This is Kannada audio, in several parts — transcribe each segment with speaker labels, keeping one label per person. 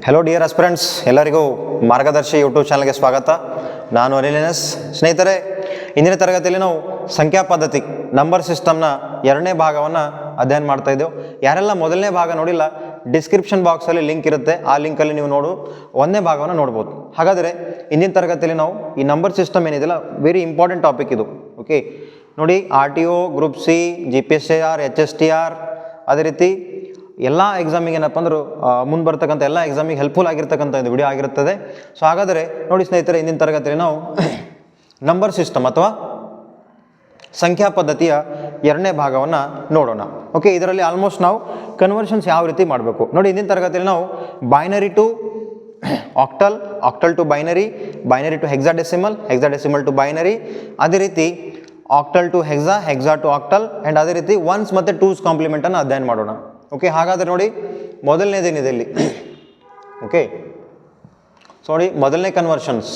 Speaker 1: ಹೆಲೋ ಡಿಯರ್ ಆಸ್ಪಿರೆಂಟ್ಸ್, ಎಲ್ಲರಿಗೂ ಮಾರ್ಗದರ್ಶಿ ಯೂಟ್ಯೂಬ್ ಚಾನಲ್ಗೆ ಸ್ವಾಗತ. ನಾನು ಅನಿಲ್ ಎನ್ ಎಸ್. ಸ್ನೇಹಿತರೆ, ಇಂದಿನ ತರಗತಿಯಲ್ಲಿ ನಾವು ಸಂಖ್ಯಾ ಪದ್ಧತಿ ನಂಬರ್ ಸಿಸ್ಟಮ್ನ 2ನೇ ಭಾಗವನ್ನು ಅಧ್ಯಯನ ಮಾಡ್ತಾ ಇದ್ದೇವೆ. ಯಾರೆಲ್ಲ ಮೊದಲನೇ ಭಾಗ ನೋಡಿಲ್ಲ, ಡಿಸ್ಕ್ರಿಪ್ಷನ್ ಬಾಕ್ಸಲ್ಲಿ ಲಿಂಕ್ ಇರುತ್ತೆ, ಆ ಲಿಂಕಲ್ಲಿ ನೀವು 1ನೇ ಭಾಗವನ್ನು ನೋಡ್ಬೋದು. ಹಾಗಾದರೆ ಇಂದಿನ ತರಗತಿಯಲ್ಲಿ ನಾವು ಈ ನಂಬರ್ ಸಿಸ್ಟಮ್ ಏನಿದೆಯಲ್ಲ, ವೆರಿ ಇಂಪಾರ್ಟೆಂಟ್ ಟಾಪಿಕ್ ಇದು. ಓಕೆ ನೋಡಿ, RTO, group C, GPSR, HSTR, ಅದೇ ರೀತಿ ಎಲ್ಲ ಎಕ್ಸಾಮಿಗೆ ಏನಪ್ಪ ಅಂದ್ರೆ ಮುಂದೆ ಬರ್ತಕ್ಕಂಥ ಎಲ್ಲ ಎಕ್ಸಾಮಿಗೆ ಹೆಲ್ಪ್ಫುಲ್ ಆಗಿರ್ತಕ್ಕಂಥ ಇದು ವಿಡಿಯೋ ಆಗಿರ್ತದೆ. ಸೊ ಹಾಗಾದರೆ ನೋಡಿ ಸ್ನೇಹಿತರೆ, ಇಂದಿನ ತರಗತಿಯಲ್ಲಿ ನಾವು ನಂಬರ್ ಸಿಸ್ಟಮ್ ಅಥವಾ ಸಂಖ್ಯಾ ಪದ್ಧತಿಯ 2ನೇ ಭಾಗವನ್ನು ನೋಡೋಣ. ಓಕೆ, ಇದರಲ್ಲಿ ಆಲ್ಮೋಸ್ಟ್ ನಾವು ಕನ್ವರ್ಷನ್ಸ್ ಯಾವ ರೀತಿ ಮಾಡಬೇಕು ನೋಡಿ. ಇಂದಿನ ತರಗತಿಯಲ್ಲಿ ನಾವು binary to octal, octal to binary, binary to hexadecimal, hexadecimal to binary, ಅದೇ ರೀತಿ octal to hexa, hexa to octal, and ಅದೇ ರೀತಿ ಒನ್ಸ್ ಮತ್ತು ಟೂಸ್ ಕಾಂಪ್ಲಿಮೆಂಟನ್ನು ಅಧ್ಯಯನ ಮಾಡೋಣ. ಓಕೆ, ಹಾಗಾದರೆ ನೋಡಿ ಮೊದಲನೇದೇನಿದೆ ಇಲ್ಲಿ. ಓಕೆ, ಸೊ ನೋಡಿ ಮೊದಲನೇ ಕನ್ವರ್ಷನ್ಸ್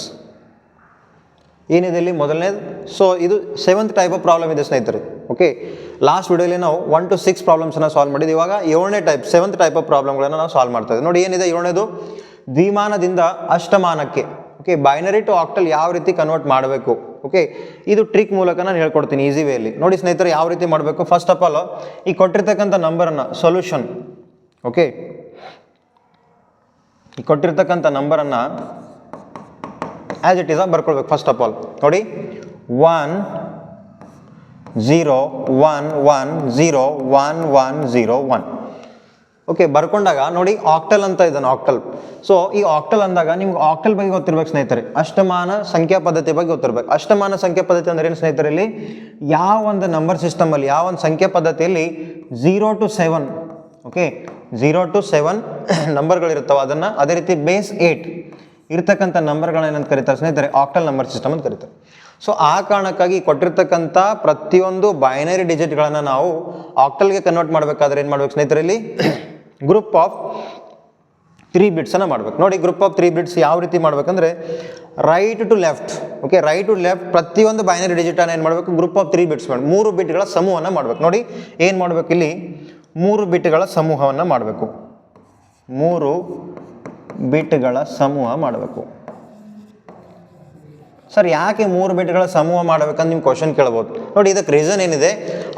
Speaker 1: ಏನಿದೆ ಇಲ್ಲಿ ಮೊದಲನೇದು. ಸೊ ಇದು 7th ಟೈಪ್ ಆಫ್ ಪ್ರಾಬ್ಲಮ್ ಇದೆ ಸ್ನೇಹಿತರೆ. ಓಕೆ, ಲಾಸ್ಟ್ ವಿಡಿಯೋಲಿ ನಾವು 1 to 6 ಪ್ರಾಬ್ಲಮ್ಸನ್ನು ಸಾಲ್ವ್ ಮಾಡಿದ್ದು. ಇವಾಗ 7ನೇ ಟೈಪ್, 7th ಟೈಪ್ ಆಫ್ ಪ್ರಾಬ್ಲಮ್ಗಳನ್ನು ನಾವು ಸಾಲ್ವ್ ಮಾಡ್ತಾ ಇದ್ದೀವಿ. ನೋಡಿ ಏನಿದೆ 7ನೇದು, ದ್ವಿಮಾನದಿಂದ ಅಷ್ಟಮಾನಕ್ಕೆ. ಓಕೆ, ಬೈನರಿ ಟು ಆಕ್ಟಲ್ ಯಾವ ರೀತಿ ಕನ್ವರ್ಟ್ ಮಾಡಬೇಕು. ಓಕೆ, ಇದು ಟ್ರಿಕ್ ಮೂಲಕ ನಾನು ಹೇಳ್ಕೊಡ್ತೀನಿ ಈಸಿ ವೇಯಲ್ಲಿ. ನೋಡಿ ಸ್ನೇಹಿತರೆ, ಯಾವ ರೀತಿ ಮಾಡಬೇಕು. ಫಸ್ಟ್ ಆಫ್ ಆಲ್ ಈ ಕೊಟ್ಟಿರ್ತಕ್ಕಂಥ ನಂಬರನ್ನು ಸೊಲ್ಯೂಷನ್, ಓಕೆ, ಈ ಕೊಟ್ಟಿರ್ತಕ್ಕಂಥ ನಂಬರನ್ನು ಆ್ಯಸ್ ಇಟ್ ಈಸ್ ಬರ್ಕೊಳ್ಬೇಕು. ಫಸ್ಟ್ ಆಫ್ ಆಲ್ ನೋಡಿ 1 0 1 1 0 1 1 0 1. ಓಕೆ, ಬರ್ಕೊಂಡಾಗ ನೋಡಿ ಆಕ್ಟಲ್ ಅಂತ ಇದ್ದಾನೆ, ಆಕ್ಟಲ್. ಸೊ ಈ ಆಕ್ಟಲ್ ಅಂದಾಗ ನಿಮ್ಗೆ ಆಕ್ಟಲ್ ಬಗ್ಗೆ ಗೊತ್ತಿರ್ಬೇಕು ಸ್ನೇಹಿತರೆ, ಅಷ್ಟಮಾನ ಸಂಖ್ಯಾ ಪದ್ಧತಿ ಬಗ್ಗೆ ಗೊತ್ತಿರ್ಬೇಕು. ಅಷ್ಟಮಾನ ಸಂಖ್ಯಾ ಪದ್ಧತಿ ಅಂದ್ರೆ ಏನು ಸ್ನೇಹಿತರೆ, ಇಲ್ಲಿ ಯಾವ ಒಂದು ನಂಬರ್ ಸಿಸ್ಟಮಲ್ಲಿ, ಯಾವ ಒಂದು ಸಂಖ್ಯಾ ಪದ್ಧತಿಯಲ್ಲಿ 0 to 7, ಓಕೆ 0 to 7 ನಂಬರ್ಗಳಿರ್ತಾವೆ, ಅದನ್ನು ಅದೇ ರೀತಿ ಬೇಸ್ 8 ಇರ್ತಕ್ಕಂಥ ನಂಬರ್ಗಳೇನಂತ ಕರೀತಾರೆ ಸ್ನೇಹಿತರೆ, ಆಕ್ಟಲ್ ನಂಬರ್ ಸಿಸ್ಟಮ್ ಅಂತ ಕರೀತಾರೆ. ಸೊ ಆ ಕಾರಣಕ್ಕಾಗಿ ಕೊಟ್ಟಿರ್ತಕ್ಕಂಥ ಪ್ರತಿಯೊಂದು ಬೈನರಿ ಡಿಜಿಟ್ಗಳನ್ನು ನಾವು ಆಕ್ಟಲ್ಗೆ ಕನ್ವರ್ಟ್ ಮಾಡಬೇಕಾದ್ರೆ ಏನು ಮಾಡ್ಬೇಕು ಸ್ನೇಹಿತರೆ, ಇಲ್ಲಿ ಗ್ರೂಪ್ ಆಫ್ 3 ಬಿಟ್ಸನ್ನು ಮಾಡ್ಬೇಕು. ನೋಡಿ ಗ್ರೂಪ್ ಆಫ್ 3 ಬಿಟ್ಸ್ ಯಾವ ರೀತಿ ಮಾಡ್ಬೇಕಂದ್ರೆ right to left. Okay, right to left ಪ್ರತಿಯೊಂದು ಬೈನರಿ ಡಿಜಿಟನ್ನು ಏನು ಮಾಡಬೇಕು, ಗ್ರೂಪ್ ಆಫ್ 3 ಬಿಟ್ಸ್ ಮಾಡಿ 3 ಬಿಟ್ಗಳ ಸಮೂಹವನ್ನು ಮಾಡಬೇಕು. ನೋಡಿ ಏನು ಮಾಡಬೇಕು, ಇಲ್ಲಿ 3 ಬಿಟ್ಗಳ ಸಮೂಹವನ್ನು ಮಾಡಬೇಕು. 3 ಬಿಟ್ಗಳ ಸಮೂಹ ಮಾಡಬೇಕು. ಸರ್ ಯಾಕೆ 3 ಬಿಟ್ಗಳ ಸಮೂಹ ಮಾಡಬೇಕಂತ ನಿಮ್ಮ ಕ್ವಶನ್ ಕೇಳ್ಬೋದು. ನೋಡಿ ಇದಕ್ಕೆ ರೀಸನ್ ಏನಿದೆ,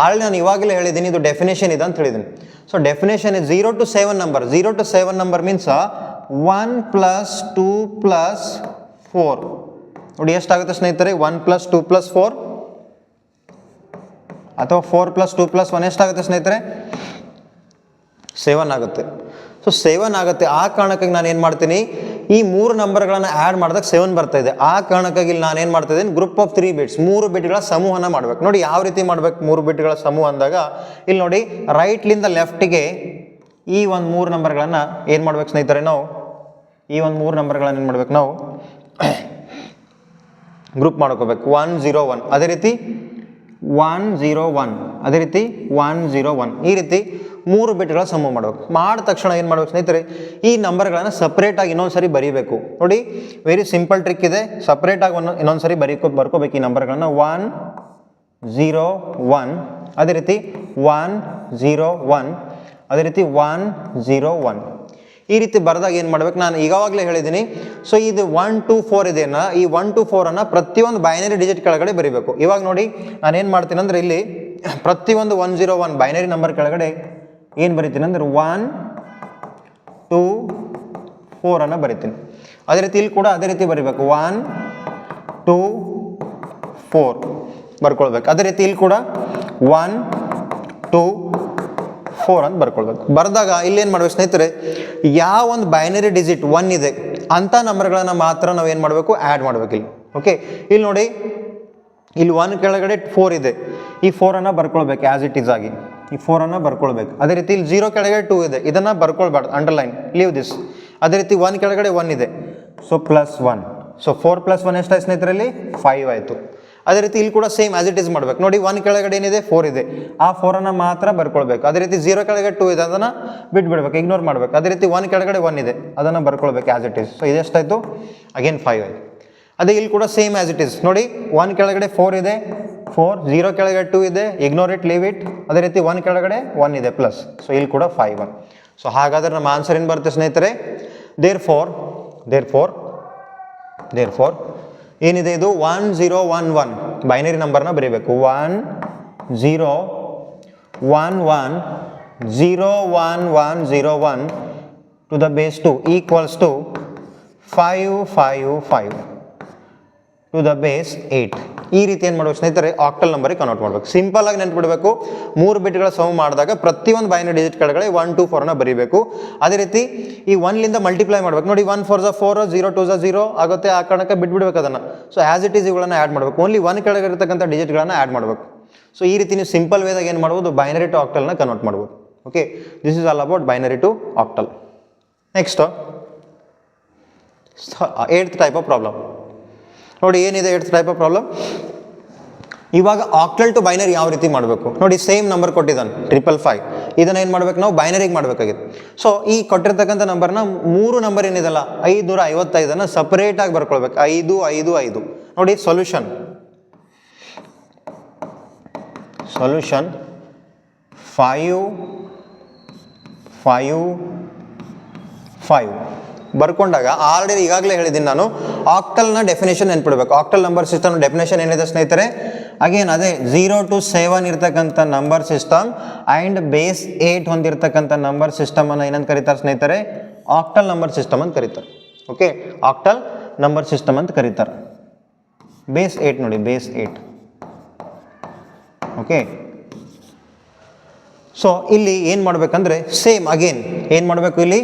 Speaker 1: ಆಲ್ರೆಡಿ ನಾನು ಇವಾಗಲೇ ಹೇಳಿದ್ದೀನಿ, ಇದು ಡೆಫಿನೇಷನ್ ಇದೆ ಅಂತ ಹೇಳಿದ್ದೀನಿ. So definition is 0 to 7 number. 0 to 7 number means 1 + 2 + 4. ನೋಡಿ ಎಷ್ಟಾಗುತ್ತೆ ಸ್ನೇಹಿತರೆ, 1 + 2 + 4 ಅಥವಾ 4 + 2 + 1 ಎಷ್ಟಾಗುತ್ತೆ ಸ್ನೇಹಿತರೆ, 7 ಆಗುತ್ತೆ. ಸೊ 7 ಆಗುತ್ತೆ. ಆ ಕಾರಣಕ್ಕಾಗಿ ನಾನು ಏನು ಮಾಡ್ತೀನಿ, ಈ 3 ನಂಬರ್ಗಳನ್ನು ಆ್ಯಡ್ ಮಾಡಿದಾಗ 7 ಬರ್ತಾ ಇದೆ. ಆ ಕಾರಣಕ್ಕಾಗಿ ಇಲ್ಲಿ ನಾನು ಏನು ಮಾಡ್ತಾ ಇದ್ದೀನಿ, ಗ್ರೂಪ್ ಆಫ್ 3 ಬಿಟ್ಸ್ 3 ಬಿಟ್ಗಳ ಸಮೂಹನ ಮಾಡಬೇಕು. ನೋಡಿ ಯಾವ ರೀತಿ ಮಾಡಬೇಕು 3 ಬಿಟ್ಗಳ ಸಮೂಹ ಅಂದಾಗ, ಇಲ್ಲಿ ನೋಡಿ ರೈಟ್ಲಿಂದ ಲೆಫ್ಟಿಗೆ ಈ ಒಂದು 3 ನಂಬರ್ಗಳನ್ನು ಏನು ಮಾಡ್ಬೇಕು ಸ್ನೇಹಿತರೆ, ನಾವು ಈ ಒಂದು 3 ನಂಬರ್ಗಳನ್ನು ಏನು ಮಾಡ್ಬೇಕು, ನಾವು ಗ್ರೂಪ್ ಮಾಡ್ಕೋಬೇಕು. 1 0 1, ಅದೇ ರೀತಿ 1 0 1, ಅದೇ ರೀತಿ 1 0 1, ಈ ರೀತಿ 3 ಬಿಟ್ಗಳ ಸಮೂಹ ಮಾಡಬೇಕು. ಮಾಡಿದ ತಕ್ಷಣ ಏನು ಮಾಡ್ಬೇಕು ಸ್ನೇಹಿತರೆ, ಈ ನಂಬರ್ಗಳನ್ನು ಸಪ್ರೇಟಾಗಿ ಇನ್ನೊಂದು ಸರಿ ಬರೀಬೇಕು. ನೋಡಿ ವೆರಿ ಸಿಂಪಲ್ ಟ್ರಿಕ್ ಇದೆ, ಸಪ್ರೇಟಾಗಿ ಇನ್ನೊಂದು ಸರಿ ಬರ್ಕೋಬೇಕು ಈ ನಂಬರ್ಗಳನ್ನು. 1 0 1, ಅದೇ ರೀತಿ 1 0 1, ಅದೇ ರೀತಿ 1 0 1, ಈ ರೀತಿ ಬರೆದಾಗ ಏನು ಮಾಡ್ಬೇಕು, ನಾನು ಈಗಾಗಲೇ ಹೇಳಿದ್ದೀನಿ. ಸೊ ಇದು 1 to 4 ಇದೆಯನ್ನ, ಈ 1 to 4 ಪ್ರತಿಯೊಂದು ಬೈನರಿ ಡಿಜಿಟ್ ಕೆಳಗಡೆ ಬರೀಬೇಕು. ಇವಾಗ ನೋಡಿ ನಾನೇನು ಮಾಡ್ತೀನಿ ಅಂದರೆ, ಇಲ್ಲಿ ಪ್ರತಿಯೊಂದು 1 0 1 ಬೈನರಿ ನಂಬರ್ ಕೆಳಗಡೆ ಏನು ಬರಿತೀನಿ ಅಂದರೆ 1 2 4 ಬರಿತೀನಿ. ಅದೇ ರೀತಿ ಇಲ್ಲಿ ಕೂಡ ಅದೇ ರೀತಿ ಬರೀಬೇಕು, 1 2 4 ಬರ್ಕೊಳ್ಬೇಕು. ಅದೇ ರೀತಿ ಇಲ್ಲಿ ಕೂಡ 1 2 4 ಅಂತ ಬರ್ಕೊಳ್ಬೇಕು. ಬರೆದಾಗ ಇಲ್ಲೇನು ಮಾಡ್ಬೇಕು ಸ್ನೇಹಿತರೆ, ಯಾವ ಒಂದು ಬೈನರಿ ಡಿಜಿಟ್ 1 ಇದೆ ಅಂಥ ನಂಬರ್ಗಳನ್ನು ಮಾತ್ರ ನಾವು ಏನು ಮಾಡಬೇಕು, ಆ್ಯಡ್ ಮಾಡಬೇಕು ಇಲ್ಲಿ. ಓಕೆ, ಇಲ್ಲಿ ನೋಡಿ ಇಲ್ಲಿ 1 ಕೆಳಗಡೆ 4 ಇದೆ, ಈ 4 ಬರ್ಕೊಳ್ಬೇಕು ಆ್ಯಸ್ ಇಟ್ ಈಸ್ ಆಗಿ, ಈ 4 ಬರ್ಕೊಳ್ಬೇಕು. ಅದೇ ರೀತಿ ಇಲ್ಲಿ 0 ಕೆಳಗಡೆ 2 ಇದೆ, ಇದನ್ನು ಬರ್ಕೊಳ್ಬಾರ್ದು, ಅಂಡರ್ಲೈನ್, ಲೀವ್ ದಿಸ್. ಅದೇ ರೀತಿ 1 ಕೆಳಗಡೆ 1 ಇದೆ, ಸೊ +1. ಸೊ 4 + 1 ಎಷ್ಟಾಯ್ತು ಸ್ನೇಹಿತರಲ್ಲಿ, 5 ಆಯಿತು. ಅದೇ ರೀತಿ ಇಲ್ಲಿ ಕೂಡ ಸೇಮ್ ಆ್ಯಸ್ ಇಟ್ ಈಸ್ ಮಾಡಬೇಕು. ನೋಡಿ 1 ಕೆಳಗಡೆ ಏನಿದೆ, 4 ಇದೆ, ಆ 4 ಮಾತ್ರ ಬರ್ಕೊಳ್ಬೇಕು. ಅದೇ ರೀತಿ 0 ಕೆಳಗಡೆ 2 ಇದೆ, ಅದನ್ನು ಬಿಟ್ಬಿಡ್ಬೇಕು, ಇಗ್ನೋರ್ ಮಾಡಬೇಕು. ಅದೇ ರೀತಿ 1 ಕೆಳಗಡೆ 1 ಇದೆ, ಅದನ್ನು ಬರ್ಕೊಳ್ಬೇಕು ಆ್ಯಸ್ ಇಟ್ ಈಸ್. ಸೊ ಇದೆಷ್ಟಾಯಿತು, ಅಗೇನ್ 5 ಆಯಿತು. ಅದೇ ಇಲ್ಲಿ ಕೂಡ ಸೇಮ್ ಆ್ಯಸ್ ಇಟ್ ಈಸ್. ನೋಡಿ 1 ಕೆಳಗಡೆ 4 ಇದೆ, 4, 0 ಕೆಳಗಡೆ 2 ಇದೆ, ಇಗ್ನೋರ್ ಇಟ್, ಲೀವ್ ಇಟ್. ಅದೇ ರೀತಿ 1 ಕೆಳಗಡೆ 1 ಇದೆ ಪ್ಲಸ್, ಸೊ ಇಲ್ಲಿ ಕೂಡ 5 1. ಸೊ ಹಾಗಾದರೆ ನಮ್ಮ ಆನ್ಸರ್ ಏನು ಬರುತ್ತೆ ಸ್ನೇಹಿತರೆ, ದೇರ್ ಫೋರ್ ಏನಿದೆ ಇದು 1011 ಬೈನರಿ ನಂಬರ್ನ ಬರೀಬೇಕು 10110101 to the base 2 equals to 555 to the base 8. ಈ ರೀತಿ ಏನು ಮಾಡ್ಬೇಕು ಸ್ನೇಹಿತರೆ, ಆಕ್ಟಲ್ ನಂಬರಿಗೆ ಕನ್ವರ್ಟ್ ಮಾಡಬೇಕು. ಸಿಂಪಲ್ ಆಗಿ ನೆನ್ಪಿಡಬೇಕು, 3 ಬಿಟ್ಗಳ ಸಮ್ ಮಾಡಿದಾಗ ಪ್ರತಿಯೊಂದು ಬೈನರಿ ಡಿಜಿಟ್ ಕೆಳಗಡೆ 1 2 4ನ ಬರೀಬೇಕು. ಅದೇ ರೀತಿ ಈ 1ಲಿಂದ ಮಲ್ಟಿಪ್ಲೈ ಮಾಡ್ಬೇಕು. ನೋಡಿ 1 4 4 0 2 0 ಆಗುತ್ತೆ. ಆ ಕಾರಣಕ್ಕೆ ಬಿಟ್ಬಿಡ್ಬೇಕು ಅದನ್ನು. ಸೊ ಆ್ಯಸ್ ಇಟ್ ಈಸ್ ಇವುಗಳನ್ನ ಆ್ಯಡ್ ಮಾಡಬೇಕು. ಓನ್ಲಿ 1 ಕೆಳಗೆ ಇರತಕ್ಕಂಥ ಡಿಜಿಟ್ಗಳನ್ನು ಆ್ಯಡ್ ಮಾಡಬೇಕು. ಸೊ ಈ ರೀತಿ ನೀವು ಸಿಂಪಲ್ ವೇದಾಗ ಏನು ಮಾಡ್ಬೋದು, ಬೈನರಿ ಟು ಆಕ್ಟಲ್ನ ಕನ್ವರ್ಟ್ ಮಾಡ್ಬೋದು. Okay, this is all about binary to octal. Next 8th type of problem ನೋಡಿ. ಏನಿದೆ 8th ಟೈಪ್ ಆಫ್ ಪ್ರಾಬ್ಲಮ್? ಇವಾಗ ಆಕ್ಟಲ್ ಟು ಬೈನರಿ ಯಾವ ರೀತಿ ಮಾಡಬೇಕು ನೋಡಿ. ಸೇಮ್ ನಂಬರ್ ಕೊಟ್ಟಿದ್ದಾನೆ 555. ಇದನ್ನು ಏನು ಮಾಡ್ಬೇಕು ನಾವು, ಬೈನರಿಗೆ ಮಾಡಬೇಕಾಗಿತ್ತು. ಸೊ ಈ ಕೊಟ್ಟಿರ್ತಕ್ಕಂಥ ನಂಬರ್ನ 3 ನಂಬರ್ ಏನಿದೆಲ್ಲ 555 ಸಪರೇಟಾಗಿ ಬರ್ಕೊಳ್ಬೇಕು. 5 5 5 ನೋಡಿ. ಸೊಲ್ಯೂಷನ್ 5 5 5 ಬರ್ಕೊಂಡಾಗ ಆಲ್ರೆಡಿ ಈಗಾಗಲೇ ಹೇಳಿದ್ದೀನಿ ನಾನು, ಆಕ್ಟಲ್ನ ಡೆಫಿನೇಷನ್ ನೆನ್ಪಿಡ್ಬೇಕು. ಆಕ್ಟಲ್ ನಂಬರ್ ಸಿಸ್ಟಮ್ ಡೆಫಿನೇಷನ್ ಏನಿದೆ ಸ್ನೇಹಿತರೆ, ಅಗೇನ್ ಅದೇ 0 to 7 ಇರ್ತಕ್ಕಂಥ ನಂಬರ್ ಸಿಸ್ಟಮ್ ಆ್ಯಂಡ್ ಬೇಸ್ 8 ಹೊಂದಿರತಕ್ಕಂಥ ನಂಬರ್ ಸಿಸ್ಟಮನ್ನು ಏನಂತ ಕರೀತಾರೆ ಸ್ನೇಹಿತರೆ, ಆಕ್ಟಲ್ ನಂಬರ್ ಸಿಸ್ಟಮ್ ಅಂತ ಕರೀತಾರೆ. ಓಕೆ, ಆಕ್ಟಲ್ ನಂಬರ್ ಸಿಸ್ಟಮ್ ಅಂತ ಕರೀತಾರೆ. ಬೇಸ್ 8 ನೋಡಿ, ಬೇಸ್ 8. ಓಕೆ, ಸೊ ಇಲ್ಲಿ ಏನು ಮಾಡಬೇಕಂದ್ರೆ ಸೇಮ್ ಅಗೇನ್ ಏನು ಮಾಡಬೇಕು, ಇಲ್ಲಿ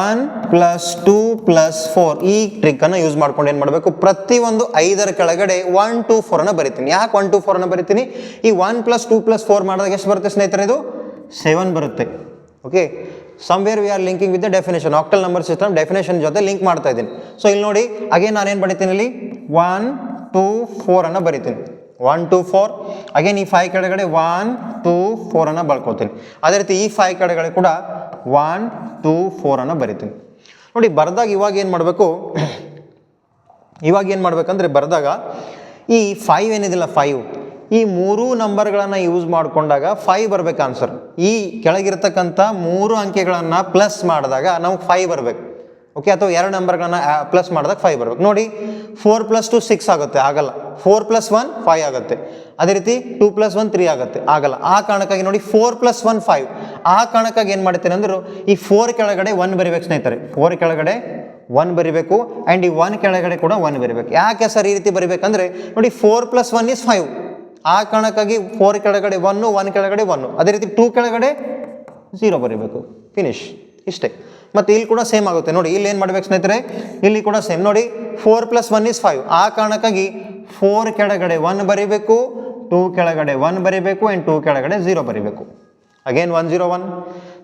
Speaker 1: 1 + 2 + 4 ಈ ಟ್ರಿಕ್ಕನ್ನು ಯೂಸ್ ಮಾಡ್ಕೊಂಡು ಏನು ಮಾಡಬೇಕು, ಪ್ರತಿಯೊಂದು 5ರ ಕೆಳಗಡೆ 1 2 4ನ ಬರಿತೀನಿ. ಯಾಕೆ 1 2 4ನ ಬರಿತೀನಿ, ಈ 1 + 2 + 4 ಮಾಡಿದಾಗ ಎಷ್ಟು ಬರುತ್ತೆ ಸ್ನೇಹಿತರೆ, ಇದು 7 ಬರುತ್ತೆ. Okay, somewhere we are linking with the definition. Octal number system definition ಜೊತೆ ಲಿಂಕ್ ಮಾಡ್ತಾ ಇದ್ದೀನಿ. ಸೊ ಇಲ್ಲಿ ನೋಡಿ ಅಗೇನ್ ನಾನೇನು ಬರಿತೀನಿ, ಇಲ್ಲಿ 1 2 4 ಬರಿತೀನಿ. 1 2 4 ಅಗೇನ್ ಈ 5 ಕೆಳಗಡೆ 1 2 4 ಬರ್ಕೋತೀನಿ. ಅದೇ ರೀತಿ ಈ 5 ಕೆಳಗಡೆ ಕೂಡ 1 2 4 ಬರಿತೀನಿ. ನೋಡಿ ಬರೆದಾಗ ಇವಾಗ ಏನು ಮಾಡಬೇಕು, ಮಾಡ್ಬೇಕಂದ್ರೆ ಬರೆದಾಗ ಈ 5 ಏನಿದಿಲ್ಲ 5 ಈ 3 ನಂಬರ್ಗಳನ್ನು ಯೂಸ್ ಮಾಡಿಕೊಂಡಾಗ 5 ಬರಬೇಕು ಆನ್ಸರ್. ಈ ಕೆಳಗಿರ್ತಕ್ಕಂಥ 3 ಅಂಕೆಗಳನ್ನು ಪ್ಲಸ್ ಮಾಡಿದಾಗ ನಮ್ಗೆ 5 ಬರಬೇಕು. ಓಕೆ, ಅಥವಾ 2 ನಂಬರ್ಗಳನ್ನ ಪ್ಲಸ್ ಮಾಡಿದಾಗ 5 ಬರಬೇಕು. ನೋಡಿ 4 + 2 6 ಆಗುತ್ತೆ, ಆಗಲ್ಲ. 4 + 1 5 ಆಗುತ್ತೆ. ಅದೇ ರೀತಿ 2 + 1 3 ಆಗುತ್ತೆ, ಆಗಲ್ಲ. ಆ ಕಾರಣಕ್ಕಾಗಿ ನೋಡಿ 4 + 1 5. ಆ ಕಾರಣಕ್ಕಾಗಿ ಏನು ಮಾಡ್ತೇನೆ ಅಂದ್ರೆ ಈ 4 ಕೆಳಗಡೆ 1 ಬರಿಬೇಕು ಸ್ನೇಹಿತರೆ. 4 ಕೆಳಗಡೆ 1 ಬರಿಬೇಕು ಆ್ಯಂಡ್ ಈ 1 ಕೆಳಗಡೆ ಕೂಡ 1 ಬರಿಬೇಕು. ಯಾಕೆ ಸರ್ ಈ ರೀತಿ ಬರಿಬೇಕಂದ್ರೆ ನೋಡಿ 4 + 1 = 5. ಆ ಕಾರಣಕ್ಕಾಗಿ 4 ಕೆಳಗಡೆ 1 1 ಕೆಳಗಡೆ 1. ಅದೇ ರೀತಿ 2 ಕೆಳಗಡೆ 0 ಬರಿಬೇಕು. ಫಿನಿಶ್, ಇಷ್ಟೇ. ಮತ್ತು ಇಲ್ಲಿ ಕೂಡ ಸೇಮ್ ಆಗುತ್ತೆ. ನೋಡಿ ಇಲ್ಲಿ ಏನು ಮಾಡ್ಬೇಕು ಸ್ನೇಹಿತರೆ, ಇಲ್ಲಿ ಕೂಡ ಸೇಮ್. ನೋಡಿ 4 + 1 = 5. ಆ ಕಾರಣಕ್ಕಾಗಿ 4 ಕೆಳಗಡೆ 1 ಬರಿಬೇಕು, 2 ಕೆಳಗಡೆ 1 ಬರಿಬೇಕು ಆ್ಯಂಡ್ 2 ಕೆಳಗಡೆ 0 ಬರಿಬೇಕು. Again 1 0 1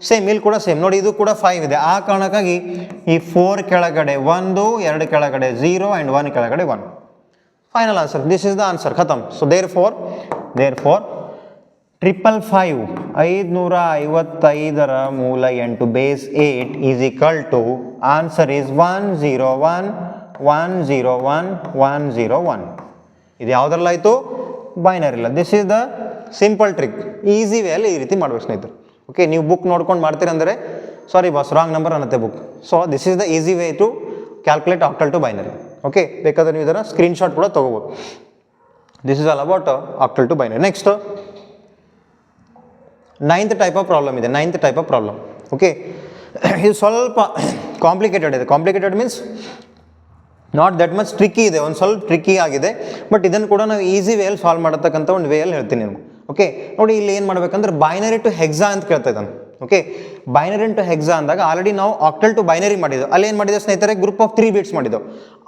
Speaker 1: same. ಇಲ್ಲಿ ಕೂಡ ಸೇಮ್. ನೋಡಿ ಇದು ಕೂಡ 5 ಇದೆ. ಆ ಕಾರಣಕ್ಕಾಗಿ ಈ 4 ಕೆಳಗಡೆ 1 2 ಕೆಳಗಡೆ 0 ಆ್ಯಂಡ್ 1 ಕೆಳಗಡೆ 1. Final answer, this is the answer, ಖತಮ್. ಸೊ ದೇರ್ ಫೋರ್ 555 555ರ ಮೂಲ 8 base 8 is equal to answer is 101 101 101. ಇದು ಯಾವುದ್ರಲ್ಲ ಆಯಿತು, ಬೈನರಿ ಇಲ್ಲ. This is the simple trick. Easy ವೇಯಲ್ಲಿ ಈ ರೀತಿ ಮಾಡ್ಬೇಕು ಸ್ನೇಹಿತರು. ಓಕೆ, ನೀವು ಬುಕ್ ನೋಡ್ಕೊಂಡು ಮಾಡ್ತೀರಂದರೆ ಸಾರಿ ಬಾಸ್, ರಾಂಗ್ ನಂಬರ್ ಅನ್ನತ್ತೆ book. So this is the easy way to calculate octal to binary. Okay, ಬೇಕಾದ್ರೆ ನೀವು ಇದನ್ನು ಸ್ಕ್ರೀನ್ಶಾಟ್ ಕೂಡ ತೊಗೋಬೋದು. This is all about octal to binary. Next 9th type of problem ಇದೆ. 9th type of problem. Okay, ಇದು ಸ್ವಲ್ಪ ಕಾಂಪ್ಲಿಕೇಟೆಡ್ ಇದೆ. Complicated means not that much tricky ಇದೆ, ಒಂದು ಸ್ವಲ್ಪ ಟ್ರಿಕ್ಕಿ ಆಗಿದೆ. ಬಟ್ ಇದನ್ನು ಕೂಡ ನಾವು ಈಸಿ ವೇಯಲ್ಲಿ ಸಾಲ್ವ್ ಮಾಡತಕ್ಕಂಥ ಒಂದು ವೇಯಲ್ಲಿ ಹೇಳ್ತೀನಿ ನಿಮ್ಗೆ. ಓಕೆ, ನೋಡಿ ಇಲ್ಲಿ ಏನು ಮಾಡ್ಬೇಕಂದ್ರೆ ಬೈನರಿ ಟು ಹೆಕ್ಸಾ ಅಂತ ಕೇಳ್ತಾ ಇದ್ದಾನೆ. ಓಕೆ, ಬೈನರಿ ಟು ಹೆಕ್ಸಾ ಅಂದಾಗ ಆಲ್ರೆಡಿ ನಾವು ಆಕ್ಟಲ್ ಟು ಬೈನರಿ ಮಾಡಿದ್ದು. ಅಲ್ಲಿ ಏನು ಮಾಡಿದೆ ಸ್ನೇಹಿತರೆ, ಗ್ರೂಪ್ ಆಫ್ 3 ಬಿಟ್ಸ್ ಮಾಡಿದ್ದೆವು.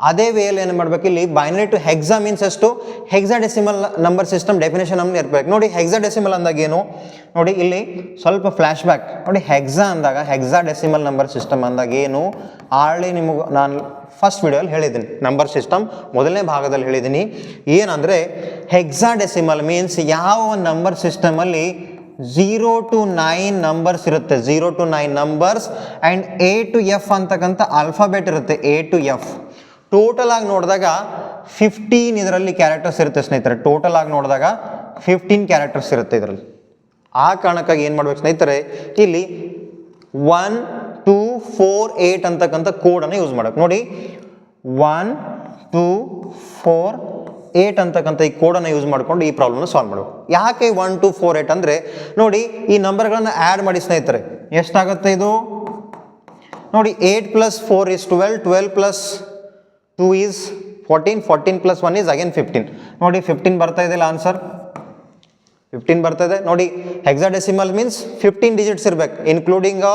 Speaker 1: ಅದೇ ವೇಯಲ್ಲಿ ಏನು ಮಾಡಬೇಕು, ಇಲ್ಲಿ ಬೈನರಿ ಟು ಹೆಕ್ಸಾ ಮೀನ್ಸ್ ಅಷ್ಟು ಹೆಕ್ಸಾಡೆಸಿಮಲ್ ನಂಬರ್ ಸಿಸ್ಟಮ್ ಡೆಫಿನೇಷನ್ ನಮ್ಗೆ ಇರಬೇಕು. ನೋಡಿ ಹೆಕ್ಸಾಡೆಸಿಮಲ್ ಅಂದಾಗ ಏನು, ನೋಡಿ ಇಲ್ಲಿ ಸ್ವಲ್ಪ ಫ್ಲ್ಯಾಶ್ ಬ್ಯಾಕ್. ನೋಡಿ ಹೆಕ್ಸಾ ಅಂದಾಗ ಹೆಕ್ಸಾಡೆಸಿಮಲ್ ನಂಬರ್ ಸಿಸ್ಟಮ್ ಅಂದಾಗ ಏನು, ಆಲ್ರೆಡಿ ನಿಮಗೆ ನಾನು ಫಸ್ಟ್ ವಿಡಿಯೋಲ್ಲಿ ಹೇಳಿದ್ದೀನಿ. ನಂಬರ್ ಸಿಸ್ಟಮ್ ಮೊದಲನೇ ಭಾಗದಲ್ಲಿ ಹೇಳಿದ್ದೀನಿ. ಏನಂದರೆ ಹೆಕ್ಸಾಡೆಸಿಮಲ್ ಮೀನ್ಸ್ ಯಾವ ನಂಬರ್ ಸಿಸ್ಟಮಲ್ಲಿ 0 to 9 ನಂಬರ್ಸ್ ಇರುತ್ತೆ. 0 to 9 numbers and A to F ಅಂತಕ್ಕಂಥ ಆಲ್ಫಾಬೆಟ್ ಇರುತ್ತೆ. A to F ಟೋಟಲ್ ಆಗಿ ನೋಡಿದಾಗ 15 ಇದರಲ್ಲಿ ಕ್ಯಾರೆಕ್ಟರ್ಸ್ ಇರುತ್ತೆ ಸ್ನೇಹಿತರೆ. ಟೋಟಲ್ ಆಗಿ ನೋಡಿದಾಗ 15 ಕ್ಯಾರೆಕ್ಟರ್ಸ್ ಇರುತ್ತೆ ಇದರಲ್ಲಿ. ಆ ಕಾರಣಕ್ಕಾಗಿ ಏನು ಮಾಡ್ಬೇಕು ಸ್ನೇಹಿತರೆ, ಇಲ್ಲಿ 1 2 4 8 ಅಂತಕ್ಕಂಥ ಕೋಡನ್ನು ಯೂಸ್ ಮಾಡಬೇಕು. ನೋಡಿ 1 2 4 8 ಅಂತಕ್ಕಂಥ ಈ ಕೋಡನ್ನು ಯೂಸ್ ಮಾಡಿಕೊಂಡು ಈ ಪ್ರಾಬ್ಲಮ್ನ ಸಾಲ್ವ್ ಮಾಡಬೇಕು. ಯಾಕೆ 1 2 4 8 ಅಂದರೆ ನೋಡಿ ಈ ನಂಬರ್ಗಳನ್ನು ಆ್ಯಡ್ ಮಾಡಿ ಸ್ನೇಹಿತರೆ ಎಷ್ಟಾಗುತ್ತೆ ಇದು ನೋಡಿ 8 + 4 = 12, 12 + 2 is 14, 14 + 1 is again 15. ನೋಡಿ 15 ಬರ್ತಾ ಇದೆಯಲ್ಲ ಆನ್ಸರ್ 15 ಬರ್ತಾ ಇದೆ. ನೋಡಿ ಹೆಕ್ಸಾಡೆಸಿಮಲ್ ಮೀನ್ಸ್ 15 ಡಿಜಿಟ್ಸ್ ಇರ್ಬೇಕು, ಇನ್ಕ್ಲೂಡಿಂಗ್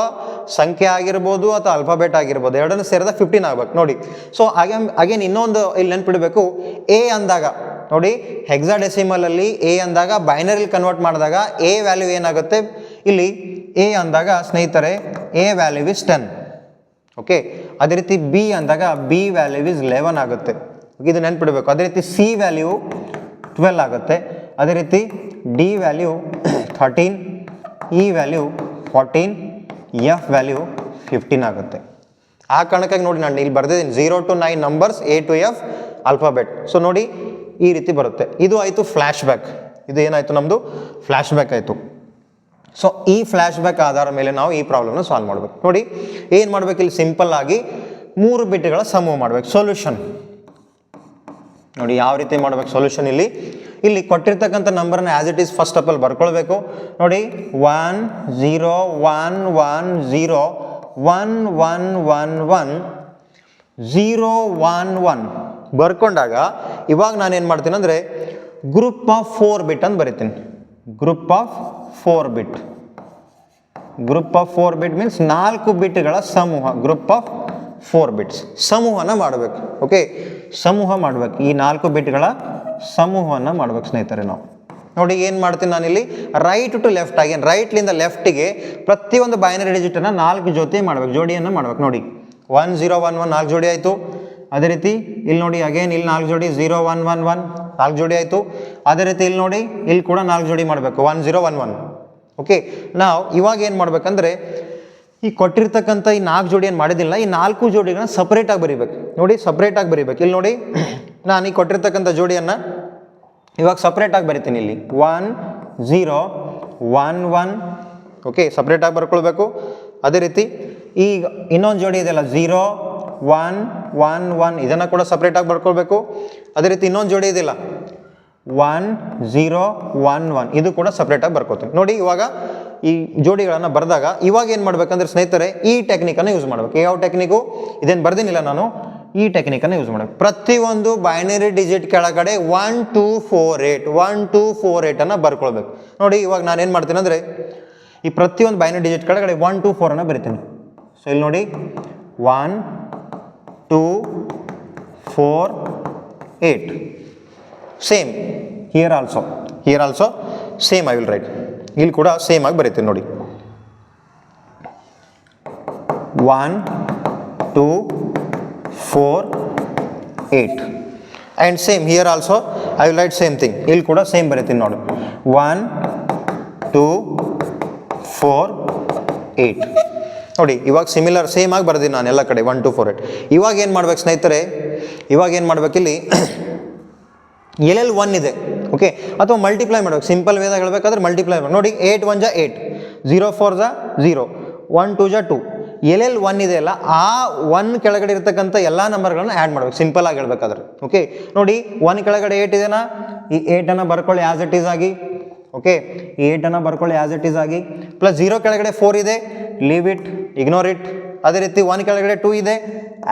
Speaker 1: ಸಂಖ್ಯೆ ಆಗಿರ್ಬೋದು ಅಥವಾ ಅಲ್ಫಾಬೆಟ್ ಆಗಿರ್ಬೋದು, ಎರಡನ್ನು ಸೇರಿದ 15 ಆಗ್ಬೇಕು. ನೋಡಿ ಸೊ ಅಗೇನ್ ಇನ್ನೊಂದು ಇಲ್ಲಿ ನೆನ್ಪಿಡಬೇಕು, ಎ ಅಂದಾಗ ನೋಡಿ ಹೆಕ್ಸಾಡೆಸಿಮಲಲ್ಲಿ ಎ ಅಂದಾಗ ಬೈನರಿಲಿ ಕನ್ವರ್ಟ್ ಮಾಡಿದಾಗ ಎ ವ್ಯಾಲ್ಯೂ ಏನಾಗುತ್ತೆ, ಇಲ್ಲಿ ಎ ಅಂದಾಗ ಸ್ನೇಹಿತರೆ ಎ ವ್ಯಾಲ್ಯೂ ಇಸ್ 10. ಓಕೆ, ಅದೇ ರೀತಿ ಬಿ ಅಂದಾಗ ಬಿ ವ್ಯಾಲ್ಯೂ ಇಸ್ 11 ಆಗುತ್ತೆ. ಇದು ನೆನ್ಪಿಡಬೇಕು. ಅದೇ ರೀತಿ ಸಿ ವ್ಯಾಲ್ಯೂ 12 ಆಗುತ್ತೆ. ಅದೇ ರೀತಿ D value 13, E value 14, F value 15 ಆಗುತ್ತೆ. ಆ ಕಾರಣಕ್ಕಾಗಿ ನೋಡಿ ನಾನು ಇಲ್ಲಿ ಬರ್ದಿದ್ದೀನಿ 0 to 9 numbers A to F alphabet. So ನೋಡಿ ಈ ರೀತಿ ಬರುತ್ತೆ. ಇದು ಆಯಿತು ಫ್ಲ್ಯಾಶ್ ಬ್ಯಾಕ್. ಇದು ಏನಾಯಿತು ನಮ್ಮದು ಫ್ಲ್ಯಾಶ್ ಬ್ಯಾಕ್ ಆಯಿತು. ಸೊ ಈ ಫ್ಲ್ಯಾಶ್ ಬ್ಯಾಕ್ ಆಧಾರ ಮೇಲೆ ನಾವು ಈ ಪ್ರಾಬ್ಲಮ್ನ ಸಾಲ್ವ್ ಮಾಡಬೇಕು. ನೋಡಿ ಏನು ಮಾಡಬೇಕು, ಇಲ್ಲಿ ಸಿಂಪಲ್ ಆಗಿ 3 ಬಿಟ್ಗಳ ಸಮೂಹ ಮಾಡಬೇಕು. ಸೊಲ್ಯೂಷನ್ ನೋಡಿ ಯಾವ ರೀತಿ ಮಾಡಬೇಕು ಸೊಲ್ಯೂಷನ್, ಇಲ್ಲಿ ಕೊಟ್ಟಿರ್ತಕ್ಕಂಥ ನಂಬರ್ನ as it is first of all ಬರ್ಕೊಳ್ಬೇಕು. ನೋಡಿ 1 0 1 1 0 1 1 1 1 0 1 1 ಬರ್ಕೊಂಡಾಗ ಇವಾಗ ನಾನೇನು ಮಾಡ್ತೀನಿ ಅಂದರೆ ಗ್ರೂಪ್ ಆಫ್ 4 ಬಿಟ್ ಅಂತ ಬರಿತೀನಿ. Group of 4 bit. Group of 4 bit means 4 ಬಿಟ್ಗಳ ಸಮೂಹ. ಗ್ರೂಪ್ ಆಫ್ 4 ಬಿಟ್ಸ್ ಸಮೂಹನ ಮಾಡಬೇಕು. ಓಕೆ, ಸಮೂಹ ಮಾಡಬೇಕು. ಈ 4 ಬಿಟ್ಗಳ ಸಮೂಹವನ್ನು ಮಾಡ್ಬೇಕು ಸ್ನೇಹಿತರೆ ನಾವು. ನೋಡಿ ಏನು ಮಾಡ್ತೀನಿ ನಾನಿಲ್ಲಿ ರೈಟ್ ಟು ಲೆಫ್ಟ್ ಆಗಿ, ರೈಟ್ಲಿಂದ ಲೆಫ್ಟಿಗೆ ಪ್ರತಿಯೊಂದು ಬೈನರಿ ಡಿಜಿಟನ್ನು 4 ಜೊತೆ ಮಾಡ್ಬೇಕು, ಜೋಡಿಯನ್ನು ಮಾಡ್ಬೇಕು. ನೋಡಿ 1 0 1 1 4 ಜೋಡಿ ಆಯಿತು. ಅದೇ ರೀತಿ ಇಲ್ಲಿ ನೋಡಿ ಅಗೇನ್ ಇಲ್ಲಿ 4 ಜೋಡಿ 0 1 1 1 4 ಜೋಡಿ ಆಯಿತು. ಅದೇ ರೀತಿ ಇಲ್ಲಿ ನೋಡಿ ಇಲ್ಲಿ ಕೂಡ 4 ಜೋಡಿ ಮಾಡಬೇಕು 1 0 1 1. ಓಕೆ, ನಾವು ಇವಾಗ ಏನು ಮಾಡ್ಬೇಕಂದ್ರೆ ಈ ಕೊಟ್ಟಿರ್ತಕ್ಕಂಥ ಈ 4 ಜೋಡಿ ಏನು ಮಾಡಿದಿಲ್ಲ, ಈ 4 ಜೋಡಿಗಳನ್ನ ಸಪ್ರೇಟಾಗಿ ಬರೀಬೇಕು. ನೋಡಿ ಸಪ್ರೇಟಾಗಿ ಬರೀಬೇಕು. ಇಲ್ಲಿ ನೋಡಿ ನಾನು ಈ ಕೊಟ್ಟಿರ್ತಕ್ಕಂಥ ಜೋಡಿಯನ್ನು ಇವಾಗ ಸಪ್ರೇಟಾಗಿ ಬರಿತೀನಿ. ಇಲ್ಲಿ 1 0 1 1 ಓಕೆ ಸಪ್ರೇಟಾಗಿ ಬರ್ಕೊಳ್ಬೇಕು. ಅದೇ ರೀತಿ ಈಗ ಇನ್ನೊಂದು ಜೋಡಿ ಇದೆಯಲ್ಲ 0 1 1 1 ಇದನ್ನು ಕೂಡ ಸಪ್ರೇಟಾಗಿ ಬರ್ಕೊಳ್ಬೇಕು. ಅದೇ ರೀತಿ ಇನ್ನೊಂದು ಜೋಡಿ ಇದೆಯಲ್ಲ 1 0 1 1 ಇದು ಕೂಡ ಸಪ್ರೇಟಾಗಿ ಬರ್ಕೋತೀನಿ. ನೋಡಿ ಇವಾಗ ಈ ಜೋಡಿಗಳನ್ನು ಬರೆದಾಗ ಇವಾಗ ಏನು ಮಾಡ್ಬೇಕಂದ್ರೆ ಸ್ನೇಹಿತರೆ ಈ ಟೆಕ್ನಿಕನ್ನು ಯೂಸ್ ಮಾಡಬೇಕು. ಯಾವ ಟೆಕ್ನಿಕು ಇದೇನು ಬರ್ದಿನಿಲ್ಲ ನಾನು, ಈ ಟೆಕ್ನಿಕನ್ನು ಯೂಸ್ ಮಾಡಬೇಕು. ಪ್ರತಿಯೊಂದು ಬೈನರಿ ಡಿಜಿಟ್ ಕೆಳಗಡೆ 1 2 4 8 1 2 4 8 ಅನ್ನು ಬರ್ಕೊಳ್ಬೇಕು. ನೋಡಿ ಇವಾಗ ನಾನು ಏನು ಮಾಡ್ತೀನಿ ಅಂದರೆ ಈ ಪ್ರತಿಯೊಂದು ಬೈನರಿ ಡಿಜಿಟ್ ಕೆಳಗಡೆ 1 2 4 ಅನ್ನು ಬರಿತೀನಿ. ಸೊ ಇಲ್ಲಿ ನೋಡಿ 1 2 4 8 same here also same I will write. ಇಲ್ಲಿ ಕೂಡ ಸೇಮ್ ಆಗಿ ಬರೀತೀನಿ ನೋಡಿ 1 2 4 8 and same here also I will write same thing. ಇಲ್ಲಿ ಕೂಡ ಸೇಮ್ ಬರೀತೀನಿ ನೋಡಿ 1 2 4 8 ನೋಡಿ ಇವಾಗ ಸಿಮಿಲರ್ ಸೇಮ್ ಆಗಿ ಬರ್ತೀನಿ ನಾನು ಎಲ್ಲ ಕಡೆ 1 2 4 8. ಇವಾಗ ಏನು ಮಾಡ್ಬೇಕು ಸ್ನೇಹಿತರೆ, ಇವಾಗ ಏನು ಮಾಡ್ಬೇಕಿಲ್ಲಿ ಎಲ್ಲೆಲ್ಲಿ 1 ಇದೆ ಓಕೆ ಅಥವಾ ಮಲ್ಟಿಪ್ಲೈ ಮಾಡ್ಬೇಕು. ಸಿಂಪಲ್ ವೇದಾಗ ಹೇಳ್ಬೇಕಾದ್ರೆ ಮಲ್ಟಿಪ್ಲೈ ಮಾಡಿ. ನೋಡಿ 8 1 = 8 0 4 = 0 1 2 = 2 ಎಲ್ಲೆಲ್ಲಿ 1 ಇದೆ ಅಲ್ಲ ಆ 1 ಕೆಳಗಡೆ ಇರ್ತಕ್ಕಂಥ ಎಲ್ಲ ನಂಬರ್ಗಳನ್ನ ಆ್ಯಡ್ ಮಾಡ್ಬೇಕು ಸಿಂಪಲ್ ಆಗಿ ಹೇಳ್ಬೇಕಾದ್ರೆ. ಓಕೆ ನೋಡಿ 1 ಕೆಳಗಡೆ 8 ಇದೆನಾ, ಈ 8ಅನ್ನು ಬರ್ಕೊಳ್ಳಿ ಆ್ಯಸ್ ಇಟ್ ಈಸ್ ಆಗಿ. ಓಕೆ ಈ 8ಅನ್ನು ಬರ್ಕೊಳ್ಳಿ ಆ್ಯಸ್ ಇಟ್ ಈಸ್ ಆಗಿ. ಪ್ಲಸ್ 0 ಕೆಳಗಡೆ 4 ಇದೆ, ಲೀವ್ ಇಟ್, ಇಗ್ನೋರ್ ಇಟ್. ಅದೇ ರೀತಿ 1 ಕೆಳಗಡೆ 2 ಇದೆ,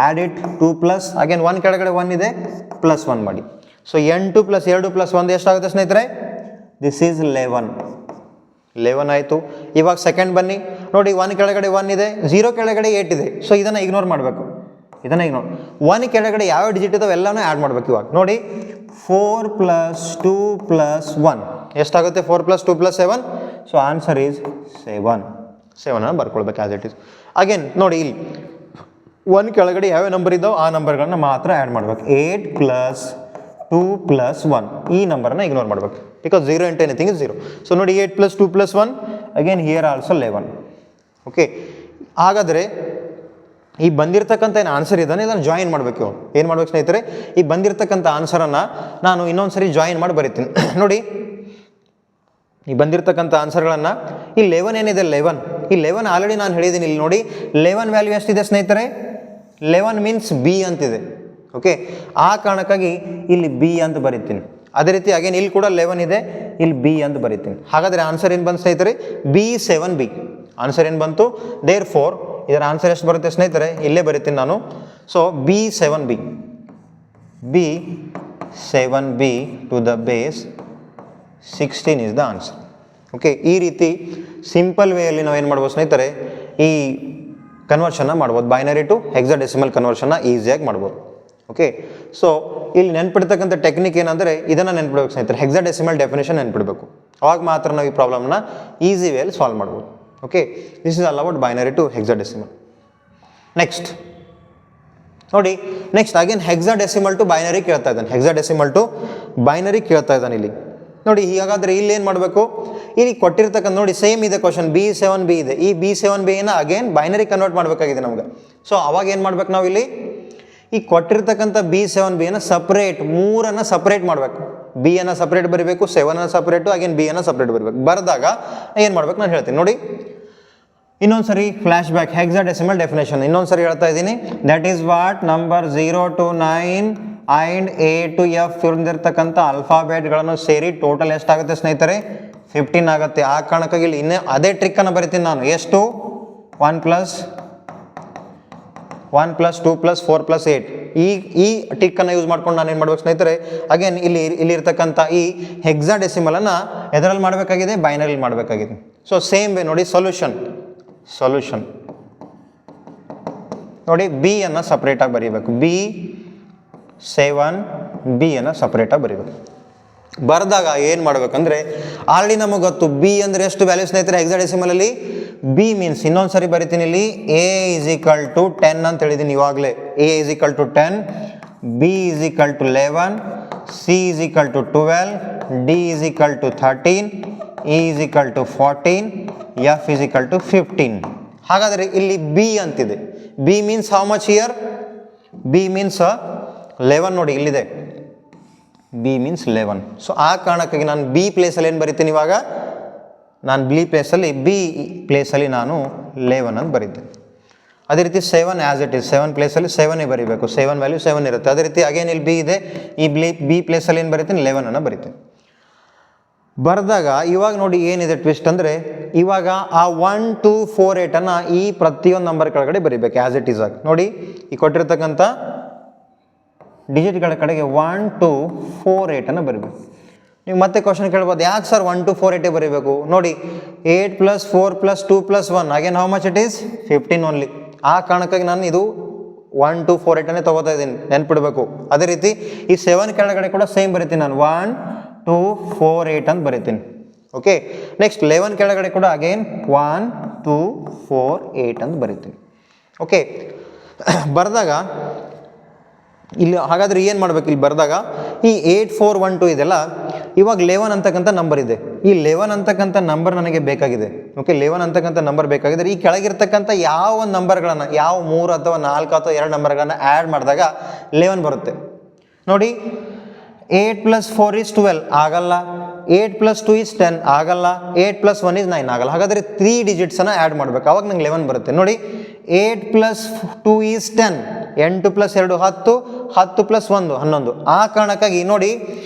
Speaker 1: ಆ್ಯಡ್ ಇಟ್ 2 ಪ್ಲಸ್ ಅಗೇನ್ 1 ಕೆಳಗಡೆ 1 ಇದೆ ಪ್ಲಸ್ 1 ಮಾಡಿ. ಸೊ 8 + 2 + 1 ಎಷ್ಟಾಗುತ್ತೆ ಸ್ನೇಹಿತರೆ, ದಿಸ್ ಈಸ್ 11 ಆಯಿತು. ಇವಾಗ ಸೆಕೆಂಡ್ ಬನ್ನಿ. ನೋಡಿ 1 ಕೆಳಗಡೆ 1 ಇದೆ, 0 ಕೆಳಗಡೆ 8 ಇದೆ. ಸೊ ಇದನ್ನು ಇಗ್ನೋರ್ ಮಾಡಬೇಕು, ಇದನ್ನು ಇಗ್ನೋರ್. 1 ಕೆಳಗಡೆ ಯಾವ ಡಿಜಿಟ್ ಇದಾವೆ ಎಲ್ಲನೂ ಆ್ಯಡ್ ಮಾಡಬೇಕು. ಇವಾಗ ನೋಡಿ 4 + 2 + 1 ಎಷ್ಟಾಗುತ್ತೆ, 4 + 2 + 7. ಸೊ ಆನ್ಸರ್ ಈಸ್ 7 ಬರ್ಕೊಳ್ಬೇಕು ಆ್ಯಸ್ ಇಟ್ ಈಸ್. ಅಗೇನ್ ನೋಡಿ ಇಲ್ಲಿ 1 ಕೆಳಗಡೆ ಯಾವ್ಯಾವ ನಂಬರ್ ಇದ್ದಾವೆ ಆ ನಂಬರ್ಗಳನ್ನ ಮಾತ್ರ ಆ್ಯಡ್ ಮಾಡಬೇಕು. 8 + 2 + 1 ಈ ನಂಬರನ್ನು ಇಗ್ನೋರ್ ಮಾಡಬೇಕು ಬಿಕಾಸ್ 0 × ಎನಿಥಿಂಗ್ ಇಸ್ 0. ಸೊ ನೋಡಿ 8 + 2 + 1 ಅಗೇನ್ ಹಿಯರ್ ಆಲ್ಸೋ 11. ಓಕೆ ಹಾಗಾದರೆ ಈ ಬಂದಿರತಕ್ಕಂಥ ಏನು ಆನ್ಸರ್ ಇದ್ದಾನೆ ಇದನ್ನು ಜಾಯಿನ್ ಮಾಡಬೇಕು. ಏನು ಮಾಡ್ಬೇಕು ಸ್ನೇಹಿತರೆ, ಈ ಬಂದಿರತಕ್ಕಂಥ ಆನ್ಸರನ್ನು ನಾನು ಇನ್ನೊಂದು ಸರಿ ಜಾಯಿನ್ ಮಾಡಿ ಬರಿತೀನಿ. ನೋಡಿ ಈ ಬಂದಿರತಕ್ಕಂಥ ಆನ್ಸರ್ಗಳನ್ನು ಈ 11 ಏನಿದೆ 11 ಈ 11 ಆಲ್ರೆಡಿ ನಾನು ಹೇಳಿದ್ದೀನಿ ಇಲ್ಲಿ ನೋಡಿ 11 ವ್ಯಾಲ್ಯೂ ಎಷ್ಟಿದೆ ಸ್ನೇಹಿತರೆ 11 ಮೀನ್ಸ್ ಬಿ ಅಂತಿದೆ ಓಕೆ ಆ ಕಾರಣಕ್ಕಾಗಿ ಇಲ್ಲಿ ಬಿ ಅಂತ ಬರೀತೀನಿ ಅದೇ ರೀತಿ ಅಗೇನ್ ಇಲ್ಲಿ ಕೂಡ 11 ಇದೆ ಇಲ್ಲಿ ಬಿ ಅಂತ ಬರೀತೀನಿ ಹಾಗಾದರೆ ಆನ್ಸರ್ ಏನು ಬಂತು ಸ್ನೇಹಿತರೆ B7B ಆನ್ಸರ್ ಏನು ಬಂತು ದೇರ್ ಫೋರ್ ಇದರ ಆನ್ಸರ್ ಎಷ್ಟು ಬರುತ್ತೆ ಸ್ನೇಹಿತರೆ ಇಲ್ಲೇ ಬರೀತೀನಿ ನಾನು so B7B B7B to the base 16 is the answer okay ಈ ರೀತಿ ಸಿಂಪಲ್ ವೇಯಲ್ಲಿ ನಾವು ಏನು ಮಾಡ್ಬೋದು ಸ್ನೇಹಿತರೆ ಈ ಕನ್ವರ್ಷನ್ನ ಮಾಡ್ಬೋದು ಬೈನರಿ ಟು ಹೆಕ್ಸಾಡೆಸಿಮಲ್ ಕನ್ವರ್ಷನ್ನ ಈಸಿಯಾಗಿ ಮಾಡ್ಬೋದು ಓಕೆ ಸೊ ಇಲ್ಲಿ ನೆನ್ಪಿಡ್ತಕ್ಕಂಥ ಟೆಕ್ನಿಕ್ ಏನಂದರೆ ಇದನ್ನು ನೆನ್ಪಿಡ್ಬೇಕು ಸ್ನೇಹಿತರೆ ಹೆಕ್ಸಾಡೆಸಿಮಲ್ ಡೆಫಿನೇಷನ್ ನೆನ್ಪಿಡಬೇಕು ಅವಾಗ ಮಾತ್ರ ನಾವು ಈ ಪ್ರಾಬ್ಲಮ್ನ ಈಸಿ ವೇಯಲ್ಲಿ ಸಾಲ್ವ್ ಮಾಡ್ಬೋದು okay this is all about binary to hexadecimal next ನೋಡಿ next again hexadecimal to binary ಕೇಳ್ತಾ ಇದ್ದಾನೆ ಹೆಕ್ಸಾಡೆಸಿಮಲ್ ಟು ಬೈನರಿ ಕೇಳ್ತಾ ಇದ್ದಾನೆ ಇಲ್ಲಿ ನೋಡಿ ಹೀಗಾದರೆ ಇಲ್ಲಿ ಏನು ಮಾಡಬೇಕು ಇಲ್ಲಿ ಕೊಟ್ಟಿರ್ತಕ್ಕಂಥ ನೋಡಿ ಸೇಮ್ ಇದೆ ಕ್ವಶನ್ B7B ಇದೆ ಈ B7Bನ ಅಗೇನ್ ಬೈನರಿ ಕನ್ವರ್ಟ್ ಮಾಡಬೇಕಾಗಿದೆ ನಮ್ಗೆ ಸೊ ಅವಾಗ ಏನು ಮಾಡ್ಬೇಕು ನಾವು ಇಲ್ಲಿ ಈ ಕೊಟ್ಟಿರ್ತಕ್ಕಂಥ B7Bನ ಸಪ್ರೇಟ್ ಮೂರನ್ನು ಸಪ್ರೇಟ್ ಮಾಡಬೇಕು ಬಿಯನ್ನು ಸಪ್ರೇಟ್ ಬರೀಬೇಕು 7 ಸಪ್ರೇಟು ಅಗೇನ್ ಬಿಯನ್ನು ಸಪ್ರೇಟ್ ಬರಬೇಕು ಬರೆದಾಗ ಏನು ಮಾಡ್ಬೇಕು ನಾನು ಹೇಳ್ತೀನಿ ನೋಡಿ ಇನ್ನೊಂದು ಸರಿ ಫ್ಲ್ಯಾಶ್ ಬ್ಯಾಕ್ ಹೆಕ್ಸಾಡೆಸಿಮಲ್ ಡೆಫಿನೇಷನ್ ಇನ್ನೊಂದು ಸರಿ ಹೇಳ್ತಾ ಇದ್ದೀನಿ that is what number 0 to 9 and A to F ಇರ್ದಿರ್ತಕ್ಕಂಥ ಅಲ್ಫಾಬೆಟ್ಗಳನ್ನು ಸೇರಿ ಟೋಟಲ್ ಎಷ್ಟಾಗುತ್ತೆ ಸ್ನೇಹಿತರೆ 15 ಆಗುತ್ತೆ ಆ ಕಾರಣಕ್ಕಾಗಿ ಇಲ್ಲಿ ಇನ್ನೇ ಅದೇ ಟ್ರಿಕ್ಕನ್ನು ಬರಿತೀನಿ ನಾನು ಎಷ್ಟು 1 + 2 + 4 + 8 ಈ ಟ್ರಿಕ್ಕನ್ನು ಯೂಸ್ ಮಾಡ್ಕೊಂಡು ನಾನು ಏನು ಮಾಡ್ಬೇಕು ಸ್ನೇಹಿತರೆ ಅಗೇನ್ ಇಲ್ಲಿರ್ತಕ್ಕಂಥ ಈ ಹೆಕ್ಸಾಡೆಸಿಮಲನ್ನು ಎದರಲ್ಲಿ ಮಾಡಬೇಕಾಗಿದೆ ಬೈನರಿಲಿ ಮಾಡಬೇಕಾಗಿದೆ ಸೊ ಸೇಮ್ ವೇ ನೋಡಿ ಸೊಲ್ಯೂಷನ್ ನೋಡಿ ಬಿಯನ್ನು ಸಪ್ರೇಟಾಗಿ ಬರೀಬೇಕು B7Bಯನ್ನು ಸಪ್ರೇಟಾಗಿ ಬರೀಬೇಕು ಬರೆದಾಗ ಏನು ಮಾಡಬೇಕಂದ್ರೆ ಆಲ್ರೆಡಿ ನಮಗೆ ಗೊತ್ತು ಬಿ ಅಂದರೆ ಎಷ್ಟು ವ್ಯಾಲ್ಯೂ ಸ್ನೇಹಿತರೆ ಹೆಕ್ಸಾಡೆಸಿಮಲಲ್ಲಿ ಬಿ ಮೀನ್ಸ್ ಇನ್ನೊಂದು ಸರಿ ಬರಿತೀನಿ ಇಲ್ಲಿ A = 10 ಅಂತ ಹೇಳಿದ್ದೀನಿ ಇವಾಗಲೇ A = 10 B = 11 C = 12 D = 13 E = 14 F = 15 ಹಾಗಾದರೆ ಇಲ್ಲಿ ಬಿ ಅಂತಿದೆ B means how much here B means 11 ನೋಡಿ ಇಲ್ಲಿದೆ ಬಿ ಮೀನ್ಸ್ 11 ಸೊ ಆ ಕಾರಣಕ್ಕಾಗಿ ನಾನು ಬಿ ಪ್ಲೇಸಲ್ಲಿ ಏನು ಬರಿತೀನಿ ಇವಾಗ ನಾನು ಬಿ ಪ್ಲೇಸಲ್ಲಿ ನಾನು 11 ಅಂತ ಬರೀತೀನಿ ಅದೇ ರೀತಿ 7 ಆ್ಯಸ್ ಇಟ್ ಈಸ್ 7 ಪ್ಲೇಸಲ್ಲಿ 7 ಬರೀಬೇಕು 7 ವ್ಯಾಲ್ಯೂ 7 ಇರುತ್ತೆ ಅದೇ ರೀತಿ ಅಗೇನ್ ಇಲ್ಲಿ ಬಿ ಇದೆ ಈ ಬಿ ಪ್ಲೇಸಲ್ಲಿ ಏನು ಬರೀತೀನಿ 11 ಬರೀತೀನಿ ಬರೆದಾಗ ಇವಾಗ ನೋಡಿ ಏನಿದೆ ಟ್ವಿಸ್ಟ್ ಅಂದರೆ ಇವಾಗ ಆ 1 2 4 8 ಈ ಪ್ರತಿಯೊಂದು ನಂಬರ್ ಕೆಳಗಡೆ ಬರೀಬೇಕು ಆ್ಯಸ್ ಇಟ್ ಈಸ್ ಆಗಿ ನೋಡಿ ಈ ಕೊಟ್ಟಿರ್ತಕ್ಕಂಥ ಡಿಜಿಟ್ಗಳ ಕಡೆಗೆ 1 2 4 8 ಬರೀಬೇಕು ನೀವು ಮತ್ತೆ ಕ್ವಶನ್ ಕೇಳ್ಬೋದು ಯಾಕೆ ಸರ್ 1 2 4 8 ಬರೀಬೇಕು ನೋಡಿ 8 + 4 + 2 + 1 again how much it is 15 only ಆ ಕಾರಣಕ್ಕಾಗಿ ನಾನು ಇದು 1 2 4 8 ತೊಗೋತಾ ಇದ್ದೀನಿ ನೆನ್ಪಿಡಬೇಕು ಅದೇ ರೀತಿ ಈ 7 ಕೆಳಗಡೆ ಕೂಡ ಸೇಮ್ ಬರೀತೀನಿ ನಾನು 1 2 4 8 ಅಂತ ಬರೀತೀನಿ ಓಕೆ ನೆಕ್ಸ್ಟ್ 11 ಕೆಳಗಡೆ ಕೂಡ ಅಗೇನ್ 1 2 4 8 ಅಂತ ಬರೀತೀನಿ ಓಕೆ ಬರೆದಾಗ ಇಲ್ಲಿ ಹಾಗಾದರೆ ಏನು ಮಾಡ್ಬೇಕು ಇಲ್ಲಿ ಬರೆದಾಗ ಈ 8 4 1 2 ಇದೆಲ್ಲ ಇವಾಗ 11 ಅಂತಕ್ಕಂಥ ನಂಬರ್ ಇದೆ ಈ 11 ಅಂತಕ್ಕಂಥ ನಂಬರ್ ನನಗೆ ಬೇಕಾಗಿದೆ ಓಕೆ 11 ಅಂತಕ್ಕಂಥ ನಂಬರ್ ಬೇಕಾಗಿದೆ ಈ ಕೆಳಗಿರ್ತಕ್ಕಂಥ ಯಾವ ನಂಬರ್ಗಳನ್ನು ಯಾವ 3 ಅಥವಾ 4 ಅಥವಾ 2 ನಂಬರ್ಗಳನ್ನು ಆ್ಯಡ್ ಮಾಡಿದಾಗ 11 ಬರುತ್ತೆ ನೋಡಿ 8 + 4 = 12 ಆಗಲ್ಲ 8 + 2 = 10 ಆಗಲ್ಲ 8 + 1 = 9 ಆಗಲ್ಲ ಹಾಗಾದರೆ 3 ಡಿಜಿಟ್ಸನ್ನು ಆ್ಯಡ್ ಮಾಡಬೇಕು ಅವಾಗ ನಂಗೆ 11 ಬರುತ್ತೆ ನೋಡಿ 8 + 2 = 10 8 + 2 10 10 + 1 11 ಆ ಕಾರಣಕ್ಕಾಗಿ ನೋಡಿ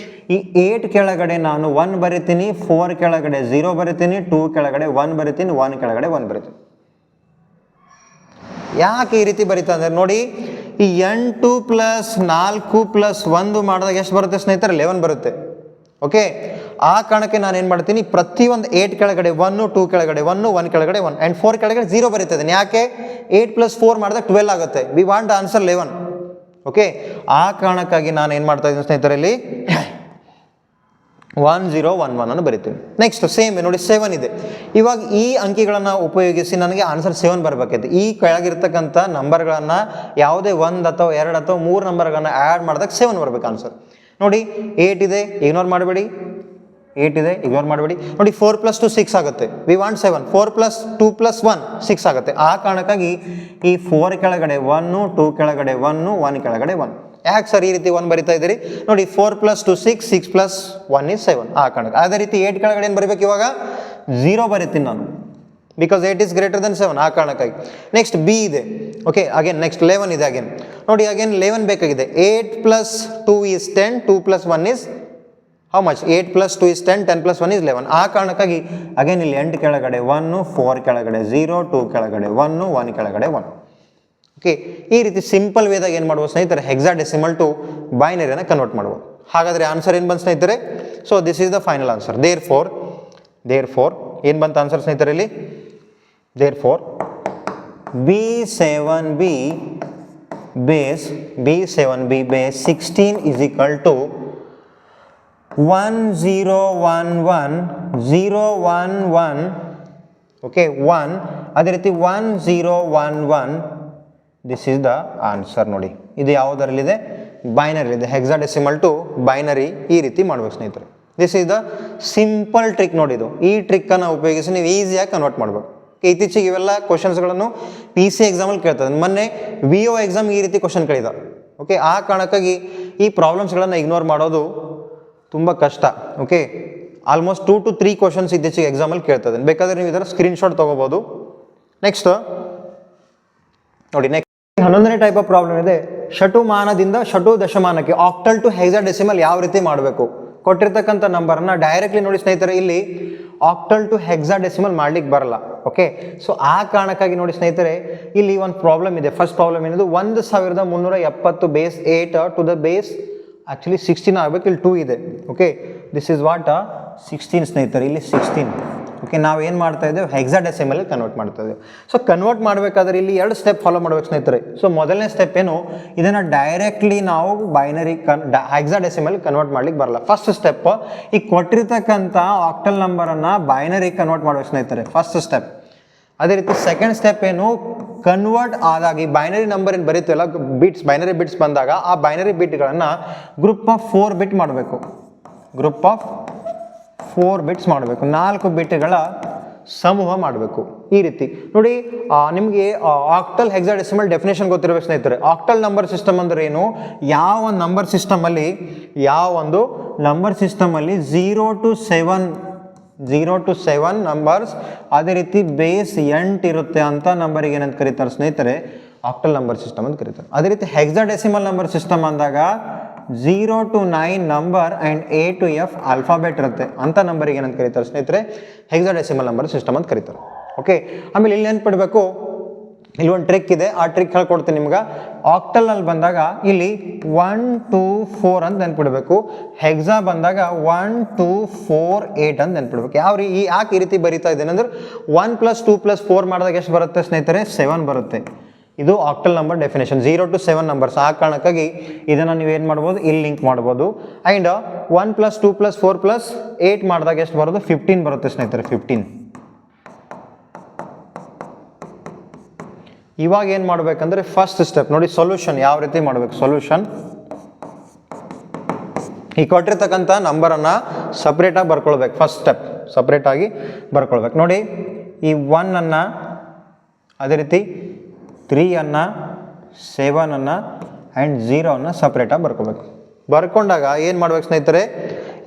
Speaker 1: ಈ 8 ಕೆಳಗಡೆ ನಾನು 1 ಬರಿತೀನಿ 4 ಕೆಳಗಡೆ 0 ಬರಿತೀನಿ 2 ಕೆಳಗಡೆ 1 ಬರಿತೀನಿ 1 ಕೆಳಗಡೆ 1 ಬರಿತೀನಿ ಯಾಕೆ ಈ ರೀತಿ ಬರೀತಾ ಅಂದರೆ ನೋಡಿ ಈ 8 + 4 + 1 ಮಾಡಿದಾಗ ಎಷ್ಟು ಬರುತ್ತೆ ಸ್ನೇಹಿತರೆ 11 ಬರುತ್ತೆ ಓಕೆ ಆ ಕಾರಣಕ್ಕೆ ನಾನು ಏನು ಮಾಡ್ತೀನಿ ಪ್ರತಿಯೊಂದು 8 ಕೆಳಗಡೆ 1 2 ಕೆಳಗಡೆ 1 1 ಕೆಳಗಡೆ 1 ಆ್ಯಂಡ್ 4 ಕೆಳಗಡೆ 0 ಬರೀತಿದ್ದೀನಿ ಯಾಕೆ 8 + 4 ಮಾಡಿದಾಗ 12 ಆಗುತ್ತೆ ವಿ ವಾಂಟ್ ಆನ್ಸರ್ 11 ಓಕೆ ಆ ಕಾರಣಕ್ಕಾಗಿ ನಾನು ಏನು ಮಾಡ್ತಾ ಇದ್ದೀನಿ ಸ್ನೇಹಿತರೆ ಇಲ್ಲಿ 1 0 1 1 ಅನ್ನು ಬರಿತೀನಿ ನೆಕ್ಸ್ಟ್ ಸೇಮ್ ನೋಡಿ 7 ಇದೆ ಇವಾಗ ಈ ಅಂಕಿಗಳನ್ನು ಉಪಯೋಗಿಸಿ ನನಗೆ ಆನ್ಸರ್ 7 ಬರಬೇಕೈತೆ ಈ ಕೆಳಗಿರ್ತಕ್ಕಂಥ ನಂಬರ್ಗಳನ್ನು ಯಾವುದೇ 1 ಅಥವಾ 2 ಅಥವಾ 3 ನಂಬರ್ಗಳನ್ನು ಆ್ಯಡ್ ಮಾಡಿದಾಗ 7 ಬರಬೇಕು ಆನ್ಸರ್ ನೋಡಿ 8 ಇದೆ ಇಗ್ನೋರ್ ಮಾಡಬೇಡಿ 8 ಇದೆ ಇಗ್ನೋರ್ ಮಾಡಬೇಡಿ ನೋಡಿ 4 + 2 6 ಆಗುತ್ತೆ ವಿ ವಾಂಟ್ 7 4 + 2 + 1 6 ಆಗುತ್ತೆ ಆ ಕಾರಣಕ್ಕಾಗಿ ಈ 4 ಕೆಳಗಡೆ 1 2 ಕೆಳಗಡೆ 1 1 ಕೆಳಗಡೆ 1 ಯಾಕೆ ಸರ್ ಈ ರೀತಿ 1 ಬರಿತಾ ಇದ್ದೀರಿ ನೋಡಿ 4 + 2 6 6 + 1 = 7 ಆ ಕಾರಣಕ್ಕೆ ಅದೇ ರೀತಿ 8 ಕೆಳಗಡೆ ಏನು ಬರೀಬೇಕು ಇವಾಗ 0 ಬರಿತೀನಿ ನಾನು ಬಿಕಾಸ್ 8 ಇಸ್ ಗ್ರೇಟರ್ ದೆನ್ 7 ಆ ಕಾರಣಕ್ಕಾಗಿ. ನೆಕ್ಸ್ಟ್ ಬಿ ಇದೆ. ಓಕೆ, ಅಗೇನ್ ನೆಕ್ಸ್ಟ್ 11 ಇದೆ. ಅಗೇನ್ ನೋಡಿ, ಅಗೇನ್ 11 ಬೇಕಾಗಿದೆ. 8 + 2 is 10, 2 + 1 is how much? 8 + 2 is 10, 10 + 1 is 11. ಆ ಕಾರಣಕ್ಕಾಗಿ ಅಗೇನ್ ಇಲ್ಲಿ 8 ಕೆಳಗಡೆ 1, 4 ಕೆಳಗಡೆ 0, 2 ಕೆಳಗಡೆ 1, 1 ಕೆಳಗಡೆ 1. ಓಕೆ, ಈ ರೀತಿ ಸಿಂಪಲ್ ವೇದಾಗ ಏನು ಮಾಡ್ಬೋದು ಸ್ನೇಹಿತರೆ? ಹೆಕ್ಸಾಡೆಸಿಮಲ್ ಟು ಬೈನರಿಯನ್ನು ಕನ್ವರ್ಟ್ ಮಾಡ್ಬೋದು. ಹಾಗಾದರೆ ಆನ್ಸರ್ ಏನು ಬಂತು ಸ್ನೇಹಿತರೆ? So this is the final answer. Therefore ಏನು ಬಂತು ಆನ್ಸರ್ ಸ್ನೇಹಿತರೆ ಇಲ್ಲಿ? Therefore B7B base 16 is equal to 1011 okay 1, ಅದೇ ರೀತಿ 1011. This is the answer. ನೋಡಿ, ಇದು ಯಾವುದರಲ್ಲಿದೆ? ಬೈನರಿಲಿದೆ. ಹೆಕ್ಸಾಡೆಸಿಮಲ್ ಟು ಬೈನರಿ ಈ ರೀತಿ ಮಾಡ್ಬೇಕು ಸ್ನೇಹಿತರೆ. This is the simple trick. ನೋಡಿದು ಈ ಟ್ರಿಕ್ಕನ್ನು ಉಪಯೋಗಿಸಿ ನೀವು ಈಸಿಯಾಗಿ ಕನ್ವರ್ಟ್ ಮಾಡಬೇಕು. ಇತ್ತೀಚೆಗೆ ಇವೆಲ್ಲ ಕ್ವಶನ್ಸ್ಗಳನ್ನು PC ಎಕ್ಸಾಮಲ್ಲಿ ಕೇಳ್ತದೆ. ಮೊನ್ನೆ VO ಎಕ್ಸಾಮ್ ಈ ರೀತಿ ಕ್ವಶನ್ ಕೇಳಿದ. ಓಕೆ, ಆ ಕಾರಣಕ್ಕಾಗಿ ಈ ಪ್ರಾಬ್ಲಮ್ಸ್ಗಳನ್ನು ಇಗ್ನೋರ್ ಮಾಡೋದು ತುಂಬ ಕಷ್ಟ. ಓಕೆ, ಆಲ್ಮೋಸ್ಟ್ 2 to 3 ಕ್ವಶನ್ಸ್ ಇತ್ತೀಚೆಗೆ ಎಕ್ಸಾಮಲ್ಲಿ ಕೇಳ್ತದೆ. ಬೇಕಾದರೆ ನೀವು ಇದರ ಸ್ಕ್ರೀನ್ಶಾಟ್ ತೊಗೋಬೋದು. ನೆಕ್ಸ್ಟ್ ನೋಡಿ, ನೆಕ್ಸ್ಟ್ 11ನೇ ಟೈಪ್ ಆಫ್ ಪ್ರಾಬ್ಲಮ್ ಇದೆ. ಶಟುಮಾನದಿಂದ ಶಟು ದಶಮಾನಕ್ಕೆ ಆಕ್ಟಲ್ ಟು ಹೆಕ್ಸಾಡೆಸಿಮಲ್ ಯಾವ ರೀತಿ ಮಾಡಬೇಕು? ಕೊಟ್ಟಿರ್ತಕ್ಕಂಥ ನಂಬರನ್ನು ಡೈರೆಕ್ಟ್ಲಿ ನೋಡಿ ಸ್ನೇಹಿತರೆ, ಇಲ್ಲಿ ಆಕ್ಟಲ್ ಟು ಹೆಕ್ಸಾಡೆಸಿಮಲ್ ಮಾಡ್ಲಿಕ್ಕೆ ಬರಲ್ಲ. ಓಕೆ, ಸೊ ಆ ಕಾರಣಕ್ಕಾಗಿ ನೋಡಿ ಸ್ನೇಹಿತರೆ, ಇಲ್ಲಿ ಒಂದು ಪ್ರಾಬ್ಲಮ್ ಇದೆ. ಫಸ್ಟ್ ಪ್ರಾಬ್ಲಮ್ ಏನದು? 1370 base 8 to the base actually 16 ಆಗಬೇಕು. ಇಲ್ಲಿ 2 ಇದೆ. ಓಕೆ, ದಿಸ್ ಈಸ್ ವಾಟ್ 16 ಸ್ನೇಹಿತರೆ, ಇಲ್ಲಿ 16. ಓಕೆ, ನಾವು ಏನು ಮಾಡ್ತಾ ಇದ್ದೇವೆ? ಹೆಕ್ಸಾಡೆಸಿಮಲ್ ಕನ್ವರ್ಟ್ ಮಾಡ್ತಾ ಇದ್ದೇವೆ. ಸೊ ಕನ್ವರ್ಟ್ ಮಾಡಬೇಕಾದ್ರೆ ಇಲ್ಲಿ 2 ಸ್ಟೆಪ್ ಫಾಲೋ ಮಾಡ್ಬೇಕು ಸ್ನೇಹಿತರೆ. ಸೊ ಮೊದಲನೇ ಸ್ಟೆಪ್ ಏನು? ಇದನ್ನು ಡೈರೆಕ್ಟ್ಲಿ ನಾವು ಬೈನರಿ ಹೆಕ್ಸಾಡೆಸಿಮಲ್ ಕನ್ವರ್ಟ್ ಮಾಡ್ಲಿಕ್ಕೆ ಬರಲ್ಲ. ಫಸ್ಟ್ ಸ್ಟೆಪ್, ಈ ಕೊಟ್ಟಿರ್ತಕ್ಕಂಥ ಆಕ್ಟಲ್ ನಂಬರನ್ನು ಬೈನರಿ ಕನ್ವರ್ಟ್ ಮಾಡ್ಬೇಕು ಸ್ನೇಹಿತರೆ, ಫಸ್ಟ್ ಸ್ಟೆಪ್. ಅದೇ ರೀತಿ ಸೆಕೆಂಡ್ ಸ್ಟೆಪ್ ಏನು? ಕನ್ವರ್ಟ್ ಆದಾಗ ಈ ಬೈನರಿ ನಂಬರ್ ಏನು ಬರೀತೀವಲ್ಲ, ಬಿಟ್ಸ್, ಬೈನರಿ ಬಿಟ್ಸ್ ಬಂದಾಗ ಆ ಬೈನರಿ ಬಿಟ್ಗಳನ್ನು ಗ್ರೂಪ್ ಆಫ್ 4 ಬಿಟ್ ಮಾಡಬೇಕು. ಗ್ರೂಪ್ ಆಫ್ 4 ಬಿಟ್ಸ್ ಮಾಡಬೇಕು. 4 ಬಿಟ್ಗಳ ಸಮೂಹ ಮಾಡಬೇಕು. ಈ ರೀತಿ ನೋಡಿ, ನಿಮಗೆ ಆಕ್ಟಲ್ ಹೆಕ್ಸಾಡೆಸಿಮಲ್ ಡೆಫಿನೇಷನ್ ಗೊತ್ತಿರಬೇಕು ಸ್ನೇಹಿತರೆ. ಆಕ್ಟಲ್ ನಂಬರ್ ಸಿಸ್ಟಮ್ ಅಂದ್ರೆ ಏನು? ಯಾವ ನಂಬರ್ ಸಿಸ್ಟಮಲ್ಲಿ 0 to 7 ನಂಬರ್ಸ್, ಅದೇ ರೀತಿ ಬೇಸ್ 8 ಇರುತ್ತೆ ಅಂತ ನಂಬರಿಗೆ ಏನಂತ ಕರೀತಾರೆ ಸ್ನೇಹಿತರೆ? ಆಕ್ಟಲ್ ನಂಬರ್ ಸಿಸ್ಟಮ್ ಅಂತ ಕರೀತಾರೆ. ಅದೇ ರೀತಿ ಹೆಕ್ಸಾಡೆಸಿಮಲ್ ನಂಬರ್ ಸಿಸ್ಟಮ್ ಅಂದಾಗ 0 to 9 number and A to F alphabet ಇರುತ್ತೆ ಅಂತ ನಂಬರಿಗೆ ಏನಂತ ಕರೀತಾರೆ ಸ್ನೇಹಿತರೆ? ಹೆಕ್ಸಾಡೆಸಿಮಲ್ ನಂಬರ್ ಸಿಸ್ಟಮ್ ಅಂತ ಕರೀತಾರೆ. ಓಕೆ, ಆಮೇಲೆ ಇಲ್ಲಿ ನೆನ್ಪಿಡ್ಬೇಕು, ಇಲ್ಲಿ ಒಂದು ಟ್ರಿಕ್ ಇದೆ. ಆ ಟ್ರಿಕ್ ಹೇಳ್ಕೊಡ್ತೀನಿ ನಿಮ್ಗೆ. ಆಕ್ಟಲ್ನಲ್ಲಿ ಬಂದಾಗ ಇಲ್ಲಿ 1 2 4 ಅಂತ ನೆನ್ಪಿಡ್ಬೇಕು. ಹೆಕ್ಸಾ ಬಂದಾಗ 1 2 4 8 ಅಂತ ನೆನ್ಪಿಡ್ಬೇಕು. ಯಾಕೆ ಈ ರೀತಿ ಬರೀತಾ ಇದ್ದೇನೆ ಅಂದ್ರೆ 1 + 2 + 4 ಮಾಡಿದಾಗ ಎಷ್ಟು ಬರುತ್ತೆ ಸ್ನೇಹಿತರೆ? 7 ಬರುತ್ತೆ. ಇದು octal number definition. 0 to 7 numbers. ಆ ಕಾರಣಕ್ಕಾಗಿ ಇದನ್ನು ನೀವು ಏನು ಮಾಡ್ಬೋದು? ಇಲ್ಲಿ ಲಿಂಕ್ ಮಾಡ್ಬೋದು. ಆ್ಯಂಡ್ 1 + 2 + 4 + 8 ಮಾಡಿದಾಗ ಎಷ್ಟು ಬರೋದು? 15 ಬರುತ್ತೆ ಸ್ನೇಹಿತರೆ, 15. ಇವಾಗ ಏನು ಮಾಡಬೇಕಂದ್ರೆ ಫಸ್ಟ್ ಸ್ಟೆಪ್ ನೋಡಿ, ಸೊಲ್ಯೂಷನ್ ಯಾವ ರೀತಿ ಮಾಡಬೇಕು? ಸೊಲ್ಯೂಷನ್, ಈ ಕೊಟ್ಟಿರ್ತಕ್ಕಂಥ ನಂಬರನ್ನು ಸಪ್ರೇಟಾಗಿ ಬರ್ಕೊಳ್ಬೇಕು. ಫಸ್ಟ್ ಸ್ಟೆಪ್ ಸಪ್ರೇಟಾಗಿ ಬರ್ಕೊಳ್ಬೇಕು. ನೋಡಿ, ಈ 1 ಅನ್ನು, ಅದೇ ರೀತಿ 3 ಅನ್ನು, 7 ಅನ್ನು ಆ್ಯಂಡ್ 0 ಅನ್ನು ಸಪ್ರೇಟಾಗಿ ಬರ್ಕೋಬೇಕು. ಬರ್ಕೊಂಡಾಗ ಏನು ಮಾಡ್ಬೇಕು ಸ್ನೇಹಿತರೆ?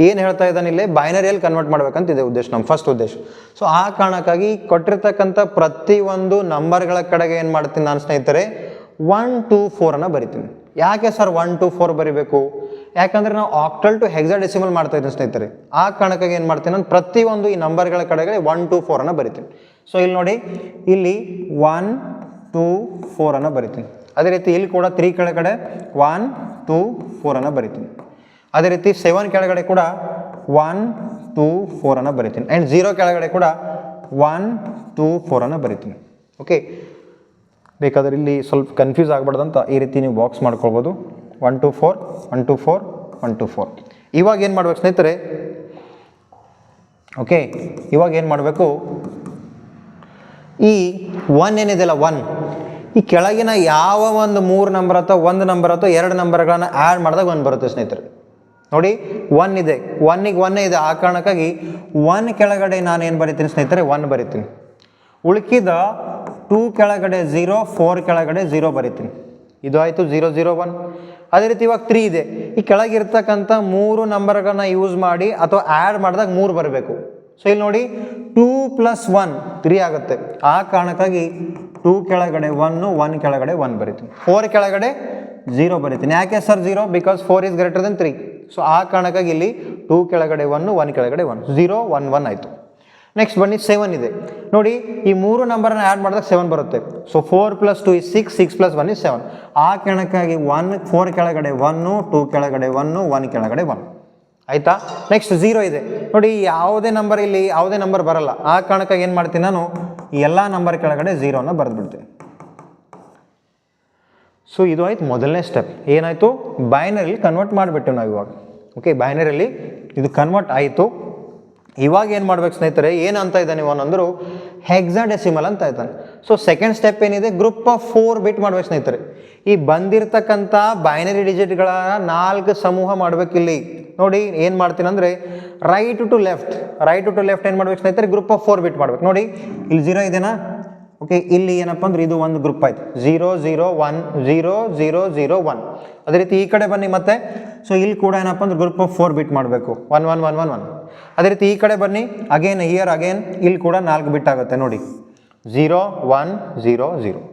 Speaker 1: ಏನು ಹೇಳ್ತಾ ಇದ್ದಾನೆ ಇಲ್ಲಿ? ಬೈನರಿಯಲ್ಲಿ ಕನ್ವರ್ಟ್ ಮಾಡ್ಬೇಕಂತ ಇದೆ ಉದ್ದೇಶ, ನಮ್ಮ ಫಸ್ಟ್ ಉದ್ದೇಶ. ಸೊ ಆ ಕಾರಣಕ್ಕಾಗಿ ಕೊಟ್ಟಿರ್ತಕ್ಕಂಥ ಪ್ರತಿಯೊಂದು ನಂಬರ್ಗಳ ಕಡೆಗೆ ಏನು ಮಾಡ್ತೀನಿ ನಾನು ಸ್ನೇಹಿತರೆ? 1 2 4 ಅನ್ನು ಬರಿತೀನಿ. ಯಾಕೆ ಸರ್ 1 2 4 ಬರಿಬೇಕು? ಯಾಕಂದರೆ ನಾವು ಆಕ್ಟಲ್ ಟು ಹೆಕ್ಸಾಡೆಸಿಮಲ್ ಮಾಡ್ತಾ ಇದ್ದೀನಿ ಸ್ನೇಹಿತರೆ. ಆ ಕಾರಣಕ್ಕಾಗಿ ಏನು ಮಾಡ್ತೀನಿ ನಾನು? ಪ್ರತಿಯೊಂದು ಈ ನಂಬರ್ಗಳ ಕಡೆಗೆ 1 2 4 ಅನ್ನು ಬರಿತೀನಿ. ಸೊ ಇಲ್ಲಿ ನೋಡಿ, ಇಲ್ಲಿ 1 2 4 ಅನ್ನು ಬರಿತೀನಿ. ಅದೇ ರೀತಿ ಇಲ್ಲಿ ಕೂಡ 3 ಕೆಳಗಡೆ 1 2 4 ಅನ್ನು ಬರಿತೀನಿ. ಅದೇ ರೀತಿ 7 ಕೆಳಗಡೆ ಕೂಡ 1 2 4 ಅನ್ನು ಬರಿತೀನಿ. ಆ್ಯಂಡ್ 0 ಕೆಳಗಡೆ ಕೂಡ 1 2 4 ಅನ್ನು ಬರಿತೀನಿ. ಓಕೆ, ಬೇಕಾದ್ರೆ ಇಲ್ಲಿ ಸ್ವಲ್ಪ ಕನ್ಫ್ಯೂಸ್ ಆಗಬಾರ್ದಂತ ಈ ರೀತಿ ನೀವು ಬಾಕ್ಸ್ ಮಾಡ್ಕೊಳ್ಬೋದು. 1 2 4 1 2 4 1 2 4. ಇವಾಗ ಏನು ಮಾಡ್ಬೇಕು ಸ್ನೇಹಿತರೆ? ಓಕೆ, ಇವಾಗ ಏನು ಮಾಡಬೇಕು? ಈ 1 ಏನಿದೆಯಲ್ಲ, 1 ಈ ಕೆಳಗಿನ ಯಾವ ಒಂದು 3 ನಂಬರ್ ಅಥವಾ 1 ನಂಬರ್ ಅಥವಾ 2 ನಂಬರ್ಗಳನ್ನು ಆ್ಯಡ್ ಮಾಡಿದಾಗ 1 ಬರುತ್ತೆ ಸ್ನೇಹಿತರೆ. ನೋಡಿ, 1 ಇದೆ, 1ಗೆ 1 ಇದೆ. ಆ ಕಾರಣಕ್ಕಾಗಿ 1 ಕೆಳಗಡೆ ನಾನು ಏನು ಬರಿತೀನಿ ಸ್ನೇಹಿತರೆ? 1 ಬರಿತೀನಿ. ಉಳ್ಕಿದ 2 ಕೆಳಗಡೆ 0, 4 ಕೆಳಗಡೆ 0 ಬರಿತೀನಿ. ಇದು ಆಯಿತು 0 0 1. ಅದೇ ರೀತಿ ಇವಾಗ 3 ಇದೆ. ಈ ಕೆಳಗಿರ್ತಕ್ಕಂಥ 3 ನಂಬರ್ಗಳನ್ನ ಯೂಸ್ ಮಾಡಿ ಅಥವಾ ಆ್ಯಡ್ ಮಾಡಿದಾಗ 3 ಬರಬೇಕು. ಸೊ ಇಲ್ಲಿ ನೋಡಿ 2 + 1 3 ಆಗುತ್ತೆ. ಆ ಕಾರಣಕ್ಕಾಗಿ 2 ಕೆಳಗಡೆ 1, 1 ಕೆಳಗಡೆ 1 ಬರಿತೀನಿ. 4 ಕೆಳಗಡೆ 0 ಬರಿತೀನಿ. ಯಾಕೆ sir 0? Because 4 is greater than 3. So ಆ ಕಾರಣಕ್ಕಾಗಿ ಇಲ್ಲಿ 2 ಕೆಳಗಡೆ 1, 1 ಕೆಳಗಡೆ 1, 0 1 1 ಆಯಿತು. ನೆಕ್ಸ್ಟ್ ಬನ್ನಿ 7 ಇದೆ ನೋಡಿ, ಈ 3 ನಂಬರನ್ನ ಆ್ಯಡ್ ಮಾಡಿದಾಗ 7 ಬರುತ್ತೆ. So 4 + 2 is 6, 6 + 1 is 7. ಆ ಕಾರಣಕ್ಕಾಗಿ 4 ಕೆಳಗಡೆ 1, 2 ಕೆಳಗಡೆ 1, 1 ಕೆಳಗಡೆ 1 ಆಯಿತಾ. ನೆಕ್ಸ್ಟ್ 0 ಇದೆ ನೋಡಿ, ಯಾವುದೇ ನಂಬರ್ ಇಲ್ಲಿ ಯಾವುದೇ ನಂಬರ್ ಬರಲ್ಲ. ಆ ಕಾರಣಕ್ಕಾಗಿ ಏನು ಮಾಡ್ತೀನಿ ನಾನು, ಎಲ್ಲ ನಂಬರ್ ಕೆಳಗಡೆ 0ನ ಬರೆದ್ಬಿಡ್ತೀನಿ. ಸೊ ಇದು ಆಯ್ತು ಮೊದಲನೇ ಸ್ಟೆಪ್. ಏನಾಯಿತು, ಬೈನರಿಲಿ ಕನ್ವರ್ಟ್ ಮಾಡಿಬಿಟ್ಟು ನಾವು ಇವಾಗ. ಓಕೆ, ಬೈನರಿಲಿ ಇದು ಕನ್ವರ್ಟ್ ಆಯಿತು. ಇವಾಗ ಏನು ಮಾಡ್ಬೇಕು ಸ್ನೇಹಿತರೆ, ಏನು ಅಂತ ಇದ್ದಾನೆ ಇವನಂದ್ರು ಹೆಕ್ಸಾಡೆಸಿಮಲ್ ಅಂತ ಇದ್ದಾನೆ. ಸೊ ಸೆಕೆಂಡ್ ಸ್ಟೆಪ್ ಏನಿದೆ, ಗ್ರೂಪ್ ಆಫ್ 4 ಬಿಟ್ ಮಾಡ್ಬೇಕು ಸ್ನೇಹಿತರೆ. ಈ ಬಂದಿರತಕ್ಕಂಥ ಬೈನರಿ ಡಿಜಿಟ್ಗಳ 4 ಸಮೂಹ ಮಾಡ್ಬೇಕು. ಇಲ್ಲಿ ನೋಡಿ ಏನು ಮಾಡ್ತೀನಿ ಅಂದರೆ ರೈಟ್ ಟು ಲೆಫ್ಟ್ ಏನು ಮಾಡ್ಬೇಕು ಸ್ನೇಹಿತರೆ, ಗ್ರೂಪ್ ಆಫ್ 4 ಬಿಟ್ ಮಾಡ್ಬೇಕು. ನೋಡಿ ಇಲ್ಲಿ 0 ಇದೆನಾ, ಓಕೆ, ಇಲ್ಲಿ ಏನಪ್ಪ ಅಂದ್ರೆ ಇದು ಒಂದು ಗ್ರೂಪ್ ಆಯ್ತು, 0 0 1 0 0 0 1. ಅದೇ ರೀತಿ ಈ ಕಡೆ ಬನ್ನಿ ಮತ್ತೆ. ಸೊ ಇಲ್ಲಿ ಕೂಡ ಏನಪ್ಪ ಅಂದ್ರೆ ಗ್ರೂಪ್ ಆಫ್ 4 ಬಿಟ್ ಮಾಡಬೇಕು, 1 1 1 1 1. ಅದೇ ರೀತಿ ಈ ಕಡೆ ಬನ್ನಿ, ಅಗೇನ್ ಇಲ್ಲಿ ಕೂಡ 4 ಬಿಟ್ ಆಗುತ್ತೆ ನೋಡಿ, 0 1 0 0.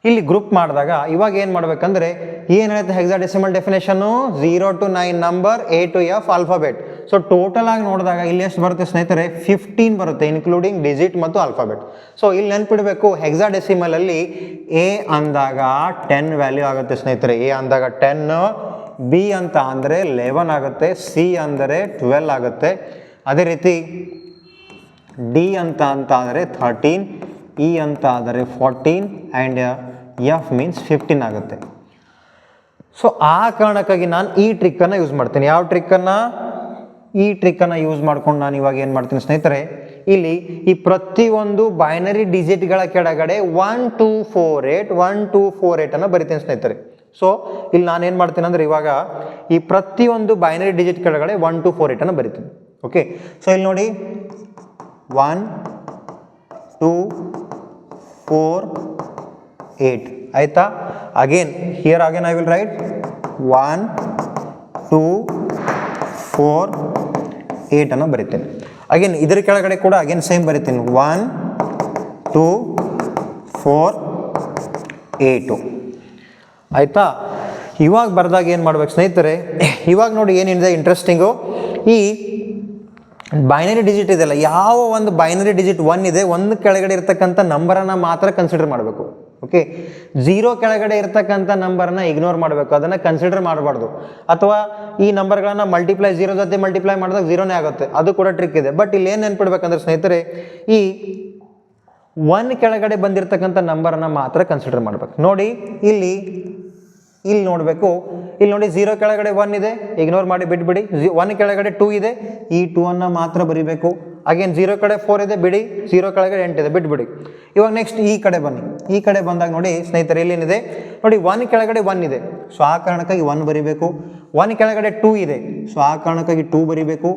Speaker 1: ಇಲ್ಲಿ ಗ್ರೂಪ್ ಮಾಡಿದಾಗ ಇವಾಗ ಏನು ಮಾಡ್ಬೇಕಂದ್ರೆ, ಏನು ಹೇಳುತ್ತೆ hexadecimal definition, 0 to 9 number, A to F alphabet. So total ಆಗಿ ನೋಡಿದಾಗ ಇಲ್ಲಿ ಎಷ್ಟು ಬರುತ್ತೆ ಸ್ನೇಹಿತರೆ, 15 ಬರುತ್ತೆ, ಇನ್ಕ್ಲೂಡಿಂಗ್ ಡಿಜಿಟ್ ಮತ್ತು ಆಲ್ಫಾಬೆಟ್. ಸೊ ಇಲ್ಲಿ ನೆನ್ಪಿಡಬೇಕು, ಹೆಕ್ಸಾಡೆಸಿಮಲಲ್ಲಿ A ಅಂದಾಗ 10 ವ್ಯಾಲ್ಯೂ ಆಗುತ್ತೆ ಸ್ನೇಹಿತರೆ. A ಅಂದಾಗ 10, B ಅಂತ ಅಂದರೆ 11 ಆಗುತ್ತೆ, C ಅಂದರೆ 12 ಆಗುತ್ತೆ. ಅದೇ ರೀತಿ D ಅಂತ ಅಂದರೆ 13, E ಅಂತ ಆದರೆ 14 ಆ್ಯಂಡ್ F ಮೀನ್ಸ್ 15 ಆಗುತ್ತೆ. ಸೊ ಆ ಕಾರಣಕ್ಕಾಗಿ ನಾನು ಈ ಟ್ರಿಕ್ಕನ್ನು ಯೂಸ್ ಮಾಡ್ತೀನಿ. ಯಾವ ಟ್ರಿಕ್ಕನ್ನು? ಈ ಟ್ರಿಕ್ಕನ್ನು ಯೂಸ್ ಮಾಡ್ಕೊಂಡು ನಾನು ಇವಾಗ ಏನು ಮಾಡ್ತೀನಿ ಸ್ನೇಹಿತರೆ, ಇಲ್ಲಿ ಈ ಪ್ರತಿಯೊಂದು ಬೈನರಿ ಡಿಜಿಟ್ಗಳ ಕೆಳಗಡೆ 1 2 4 8 1 2 4 8 ಅನ್ನು ಬರಿತೀನಿ ಸ್ನೇಹಿತರೆ. ಸೊ ಇಲ್ಲಿ ನಾನು ಏನು ಮಾಡ್ತೀನಿ ಅಂದರೆ ಇವಾಗ ಈ ಪ್ರತಿಯೊಂದು ಬೈನರಿ ಡಿಜಿಟ್ ಕೆಳಗಡೆ 1 2 4 8 ಅನ್ನು ಬರಿತೀನಿ. ಓಕೆ, ಸೊ ಇಲ್ಲಿ ನೋಡಿ 1 2 4 8 ಆಯಿತಾ. ಅಗೇನ್ ಐ ವಿಲ್ ರೈಟ್ 1 2 4 8 ಅನ್ನು ಬರಿತೀನಿ. ಅಗೇನ್ ಇದರ ಕೆಳಗಡೆ ಕೂಡ ಅಗೇನ್ ಸೇಮ್ ಬರಿತೀನಿ, 1 2 4 8 ಆಯಿತಾ. ಇವಾಗ ಬರೆದಾಗ ಏನು ಮಾಡ್ಬೇಕು ಸ್ನೇಹಿತರೆ, ಇವಾಗ ನೋಡಿ ಏನಿದೆ ಇಂಟ್ರೆಸ್ಟಿಂಗು, ಈ ಬೈನರಿ ಡಿಜಿಟ್ ಇದೆಯಲ್ಲ, ಯಾವ ಒಂದು ಬೈನರಿ ಡಿಜಿಟ್ 1 ಇದೆ, ಒಂದು ಕೆಳಗಡೆ ಇರ್ತಕ್ಕಂಥ ನಂಬರನ್ನು ಮಾತ್ರ ಕನ್ಸಿಡರ್ ಮಾಡಬೇಕು. ಓಕೆ, 0 ಕೆಳಗಡೆ ಇರ್ತಕ್ಕಂಥ ನಂಬರನ್ನು ಇಗ್ನೋರ್ ಮಾಡಬೇಕು, ಅದನ್ನು ಕನ್ಸಿಡರ್ ಮಾಡಬಾರ್ದು. ಅಥವಾ ಈ ನಂಬರ್ಗಳನ್ನು 0 ಜೊತೆ ಮಲ್ಟಿಪ್ಲೈ ಮಾಡಿದಾಗ 0ನೇ ಆಗುತ್ತೆ, ಅದು ಕೂಡ ಟ್ರಿಕ್ ಇದೆ. ಬಟ್ ಇಲ್ಲಿ ಏನು ನೆನ್ಪಿಡ್ಬೇಕಂದ್ರೆ ಸ್ನೇಹಿತರೆ, ಈ 1 ಕೆಳಗಡೆ ಬಂದಿರತಕ್ಕಂಥ ನಂಬರನ್ನು ಮಾತ್ರ ಕನ್ಸಿಡರ್ ಮಾಡಬೇಕು. ನೋಡಿ ಇಲ್ಲಿ ನೋಡಬೇಕು, ಇಲ್ಲಿ ನೋಡಿ 0 ಕೆಳಗಡೆ 1 ಇದೆ, ಇಗ್ನೋರ್ ಮಾಡಿ ಬಿಟ್ಬಿಡಿ. 1 ಕೆಳಗಡೆ 2 ಇದೆ, ಈ 2 ಅನ್ನು ಮಾತ್ರ ಬರೀಬೇಕು. ಅಗೇನ್ 0 ಕಡೆ 4 ಇದೆ, ಬಿಡಿ. 0 ಕೆಳಗಡೆ 8 ಇದೆ, ಬಿಟ್ಬಿಡಿ. ಇವಾಗ ನೆಕ್ಸ್ಟ್ ಈ ಕಡೆ ಬನ್ನಿ. ಈ ಕಡೆ ಬಂದಾಗ ನೋಡಿ ಸ್ನೇಹಿತರೆ, ಇಲ್ಲೇನಿದೆ ನೋಡಿ, 1 ಕೆಳಗಡೆ 1 ಇದೆ, ಸೊ ಆ ಕಾರಣಕ್ಕಾಗಿ 1 ಬರೀಬೇಕು. 1 ಕೆಳಗಡೆ 2 ಇದೆ, ಸೊ ಆ ಕಾರಣಕ್ಕಾಗಿ 2 ಬರೀಬೇಕು.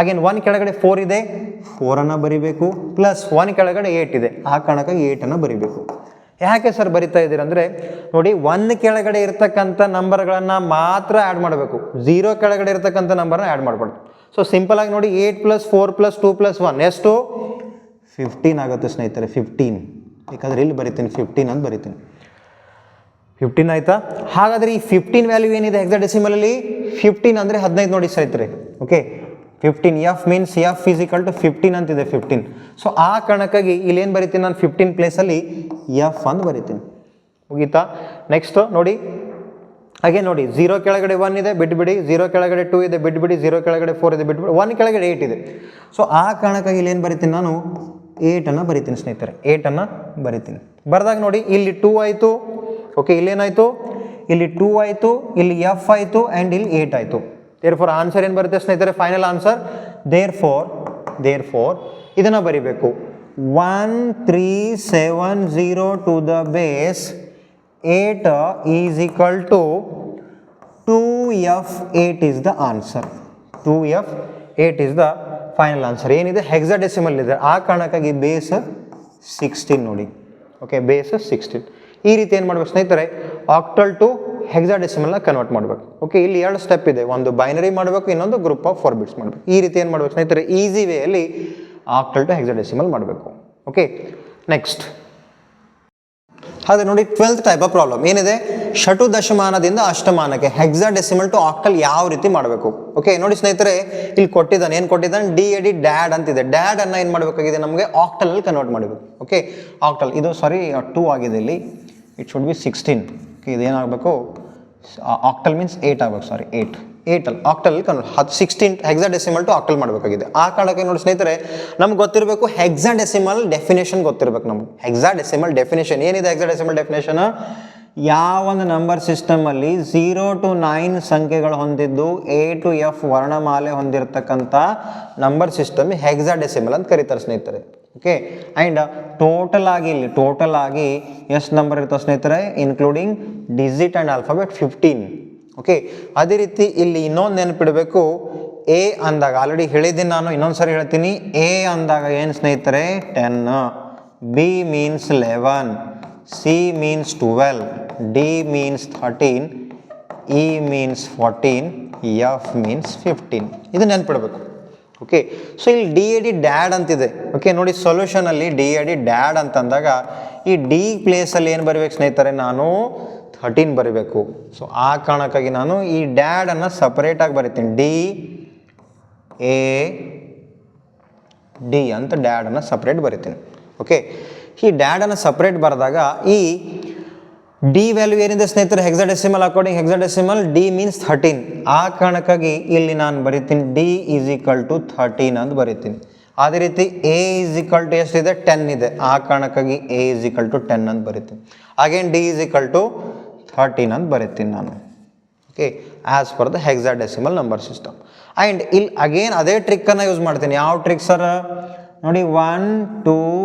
Speaker 1: ಅಗೇನ್ 1 ಕೆಳಗಡೆ 4 ಇದೆ, 4 ಬರೀಬೇಕು. ಪ್ಲಸ್ 1 ಕೆಳಗಡೆ 8 ಇದೆ, ಆ ಕಾರಣಕ್ಕಾಗಿ 8 ಬರೀಬೇಕು. ಯಾಕೆ ಸರ್ ಬರಿತಾ ಇದ್ದೀರಿ ಅಂದರೆ ನೋಡಿ, 1 ಕೆಳಗಡೆ ಇರ್ತಕ್ಕಂಥ ನಂಬರ್ಗಳನ್ನು ಮಾತ್ರ ಆ್ಯಡ್ ಮಾಡಬೇಕು, 0 ಕೆಳಗಡೆ ಇರ್ತಕ್ಕಂಥ ನಂಬರ್ನ ಆ್ಯಡ್ ಮಾಡಬಾರ್ದು. ಸೊ ಸಿಂಪಲ್ ಆಗಿ ನೋಡಿ, 8 + 4 + 2 + 1 ಎಷ್ಟು 15 ಆಗುತ್ತೆ ಸ್ನೇಹಿತರೆ. 15 ಯಾಕಂದರೆ ಇಲ್ಲಿ ಬರಿತೀನಿ 15 ಅಂತ ಬರಿತೀನಿ, 15 ಆಯಿತಾ. ಹಾಗಾದರೆ ಈ 15 ವ್ಯಾಲ್ಯೂ ಏನಿದೆ ಹೆಕ್ಸಾಡೆಸಿಮಲಲ್ಲಿ, 15 ಅಂದರೆ 15 ನೋಡಿ ಸ್ನೇಹಿತರೆ. ಓಕೆ, 15 F ಮೀನ್ಸ್ F = 15 ಅಂತಿದೆ, 15. ಸೊ ಆ ಕಾರಣಕ್ಕಾಗಿ ಇಲ್ಲಿ ಏನು ಬರಿತೀನಿ ನಾನು, 15 ಪ್ಲೇಸಲ್ಲಿ F ಅಂತ ಬರಿತೀನಿ. ಮುಗೀತಾ. ನೆಕ್ಸ್ಟ್ ನೋಡಿ, ಹಾಗೆ ನೋಡಿ 0 ಕೆಳಗಡೆ 1 ಇದೆ, ಬಿಟ್ಬಿಡಿ. 0 ಕೆಳಗಡೆ 2 ಇದೆ, ಬಿಟ್ಬಿಡಿ. 0 ಕೆಳಗಡೆ 4 ಇದೆ, ಬಿಟ್ಬಿಡಿ. 1 ಕೆಳಗಡೆ 8 ಇದೆ. ಸೊ ಆ ಕಾರಣಕ್ಕಾಗಿ ಇಲ್ಲಿ ಏನು ಬರಿತೀನಿ ನಾನು, 8 ಬರಿತೀನಿ ಸ್ನೇಹಿತರೆ, 8 ಬರಿತೀನಿ. ಬರೆದಾಗ ನೋಡಿ, ಇಲ್ಲಿ 2 ಆಯಿತು. ಓಕೆ, ಇಲ್ಲೇನಾಯಿತು, ಇಲ್ಲಿ 2 ಆಯಿತು, ಇಲ್ಲಿ F ಆಯಿತು ಆ್ಯಂಡ್ ಇಲ್ಲಿ 8 ಆಯಿತು. ದೇರ್ಫೋರ್ ಆನ್ಸರ್ ಏನು ಬರುತ್ತೆ ಸ್ನೇಹಿತರೆ, ಫೈನಲ್ ಆನ್ಸರ್. ದೇರ್ಫೋರ್ ಇದನ್ನು ಬರಿಬೇಕು, 1370 to the base 8 is equal to 2F8 is the answer. 2F8 is the final answer. ಏನಿದೆ ಹೆಕ್ಸಾಡೆಸಿಮಲ್ ಇದೆ, ಆ ಕಾರಣಕ್ಕಾಗಿ ಬೇಸ್ 16 ನೋಡಿ. Okay, base 16. ಈ ರೀತಿ ಏನು ಮಾಡ್ಬೇಕು ಸ್ನೇಹಿತರೆ, ಆಕ್ಟಲ್ ಟು ಹೆಕ್ಸಾಡೆಸಿಮಲ್ನ ಕನ್ವರ್ಟ್ ಮಾಡಬೇಕು. ಓಕೆ, ಇಲ್ಲಿ 2 ಸ್ಟೆಪ್ ಇದೆ, ಒಂದು ಬೈನರಿ ಮಾಡಬೇಕು, ಇನ್ನೊಂದು ಗ್ರೂಪ್ ಆಫ್ 4 ಬಿಟ್ಸ್ ಮಾಡಬೇಕು. ಈ ರೀತಿ ಏನು ಮಾಡ್ಬೇಕು ಸ್ನೇಹಿತರೆ, ಈಸಿ ವೇಯಲ್ಲಿ ಆಕ್ಟಲ್ ಟು ಹೆಕ್ಸಾಡೆಸಿಮಲ್ ಮಾಡಬೇಕು. ಓಕೆ, ನೆಕ್ಸ್ಟ್ ಅದೇ ನೋಡಿ 12th ಟೈಪ್ ಆಫ್ ಪ್ರಾಬ್ಲಮ್ ಏನಿದೆ, ಷಟು ದಶಮಾನದಿಂದ ಅಷ್ಟಮಾನಕ್ಕೆ ಹೆಕ್ಸಾಡೆಸಿಮಲ್ ಟು ಆಕ್ಟಲ್ ಯಾವ ರೀತಿ ಮಾಡಬೇಕು. ಓಕೆ ನೋಡಿ ಸ್ನೇಹಿತರೆ, ಇಲ್ಲಿ ಕೊಟ್ಟಿದ್ದಾನೆ, ಏನು ಕೊಟ್ಟಿದ್ದಾನೆ, ಡಿ ಡ್ಯಾಡ್ ಅಂತಿದೆ. ಡ್ಯಾಡ್ ಅನ್ನ ಏನು ಮಾಡಬೇಕಾಗಿದೆ, ನಮಗೆ ಆಕ್ಟಲ್ ಅಲ್ಲಿ ಕನ್ವರ್ಟ್ ಮಾಡಬೇಕು. ಓಕೆ, ಆಕ್ಟಲ್ ಇದು ಸಾರಿ 2 ಆಗಿದೆ, ಇಲ್ಲಿ ಇಟ್ ಶುಡ್ ಬಿ 16. ಓಕೆ, ಇದೇನಾಗಬೇಕು, ಆಕ್ಟಲ್ ಮೀನ್ಸ್ 8 ಆಗಬೇಕು, ಸಾರಿ 8 ಅಲ್ಲಿ octal convert 16 hexadecimal to octal ಮಾಡಬೇಕಾಗಿದೆ. ಆ ಕಾರಣಕ್ಕೆ ನೋಡಿ ಸ್ನೇಹಿತರೆ, ನಮ್ಗೆ ಗೊತ್ತಿರಬೇಕು ಹೆಕ್ಸಾಡೆಸಿಮಲ್ ಡೆಫಿನೇಷನ್ ಗೊತ್ತಿರಬೇಕು ನಮ್ಗೆ. ಹೆಕ್ಸಾಡೆಸಿಮಲ್ ಡೆಫಿನೇಷನ್ ಏನಿದೆ, ಹೆಕ್ಸಾಡೆಸಿಮಲ್ ಡೆಫಿನೇಷನ್ ಯಾವ ಒಂದು ನಂಬರ್ ಸಿಸ್ಟಮಲ್ಲಿ 0 to 9 ಸಂಖ್ಯೆಗಳು ಹೊಂದಿದ್ದು A to F ವರ್ಣಮಾಲೆ ಹೊಂದಿರತಕ್ಕಂಥ ನಂಬರ್ ಸಿಸ್ಟಮ್ ಹೆಕ್ಸಾಡೆಸಿಮಲ್ ಅಂತ ಕರೀತಾರೆ ಸ್ನೇಹಿತರೆ. ಓಕೆ, ಆ್ಯಂಡ್ ಟೋಟಲ್ ಆಗಿ ಎಷ್ಟು ನಂಬರ್ ಇರ್ತವೆ ಸ್ನೇಹಿತರೆ, including digit and alphabet 15. Okay, ಅದೇ ರೀತಿ ಇಲ್ಲಿ ಇನ್ನೊಂದು ನೆನಪಿಡಬೇಕು, ಎ ಅಂದಾಗ ಆಲ್ರೆಡಿ ಹೇಳಿದ್ದೀನಿ ನಾನು, ಇನ್ನೊಂದು ಸರಿ ಹೇಳ್ತೀನಿ. ಎ ಅಂದಾಗ ಏನು ಸ್ನೇಹಿತರೆ 10, B means 11, C means 12, D means 13, E means 14, F means 15. ಇದು ನೆನಪಿಡಬೇಕು. ಓಕೆ, ಸೊ ಇಲ್ಲಿ ಡಿ ಡ್ಯಾಡ್ ಅಂತಿದೆ. ಓಕೆ ನೋಡಿ, ಸೊಲ್ಯೂಷನಲ್ಲಿ ಡಿ ಡ್ಯಾಡ್ ಅಂತಂದಾಗ ಈ ಡಿ ಪ್ಲೇಸಲ್ಲಿ ಏನು ಬರಬೇಕು ಸ್ನೇಹಿತರೆ, ನಾನು 13 ಬರೀಬೇಕು. ಸೊ ಆ ಕಾರಣಕ್ಕಾಗಿ ನಾನು ಈ ಡ್ಯಾಡನ್ನು ಸಪರೇಟಾಗಿ ಬರಿತೀನಿ, ಡಿ ಅಂತ ಡ್ಯಾಡನ್ನು ಸಪ್ರೇಟ್ ಬರಿತೀನಿ. ಓಕೆ, ಈ ಡ್ಯಾಡನ್ನು ಸಪ್ರೇಟ್ ಬರೆದಾಗ ಈ ಡಿ ವ್ಯಾಲ್ಯೂ ಏನಿದೆ ಸ್ನೇಹಿತರೆ, hexadecimal according hexadecimal D means 13. ಆ ಕಾರಣಕ್ಕಾಗಿ ಇಲ್ಲಿ ನಾನು ಬರಿತೀನಿ ಡಿ ಈಸ್ ಈಕ್ವಲ್ ಟು 13 ಅಂತ ಬರಿತೀನಿ. ಅದೇ ರೀತಿ ಎ ಈಸ್ ಈಕ್ವಲ್ ಟು ಎಷ್ಟಿದೆ, 10 ಇದೆ. ಆ ಕಾರಣಕ್ಕಾಗಿ ಎ ಈಸ್ ಈಕ್ವಲ್ ಟು 10 ಅಂತ ಬರಿತೀನಿ. Again D is equal to 13 ಅಂತ ಬರಿತೀನಿ ನಾನು. Okay, as per the hexadecimal number system. And ಇಲ್ಲಿ ಅಗೇನ್ ಅದೇ ಟ್ರಿಕ್ಕನ್ನು ಯೂಸ್ ಮಾಡ್ತೀನಿ. ಯಾವ ಟ್ರಿಕ್ ಸರ್ ನೋಡಿ, 1 2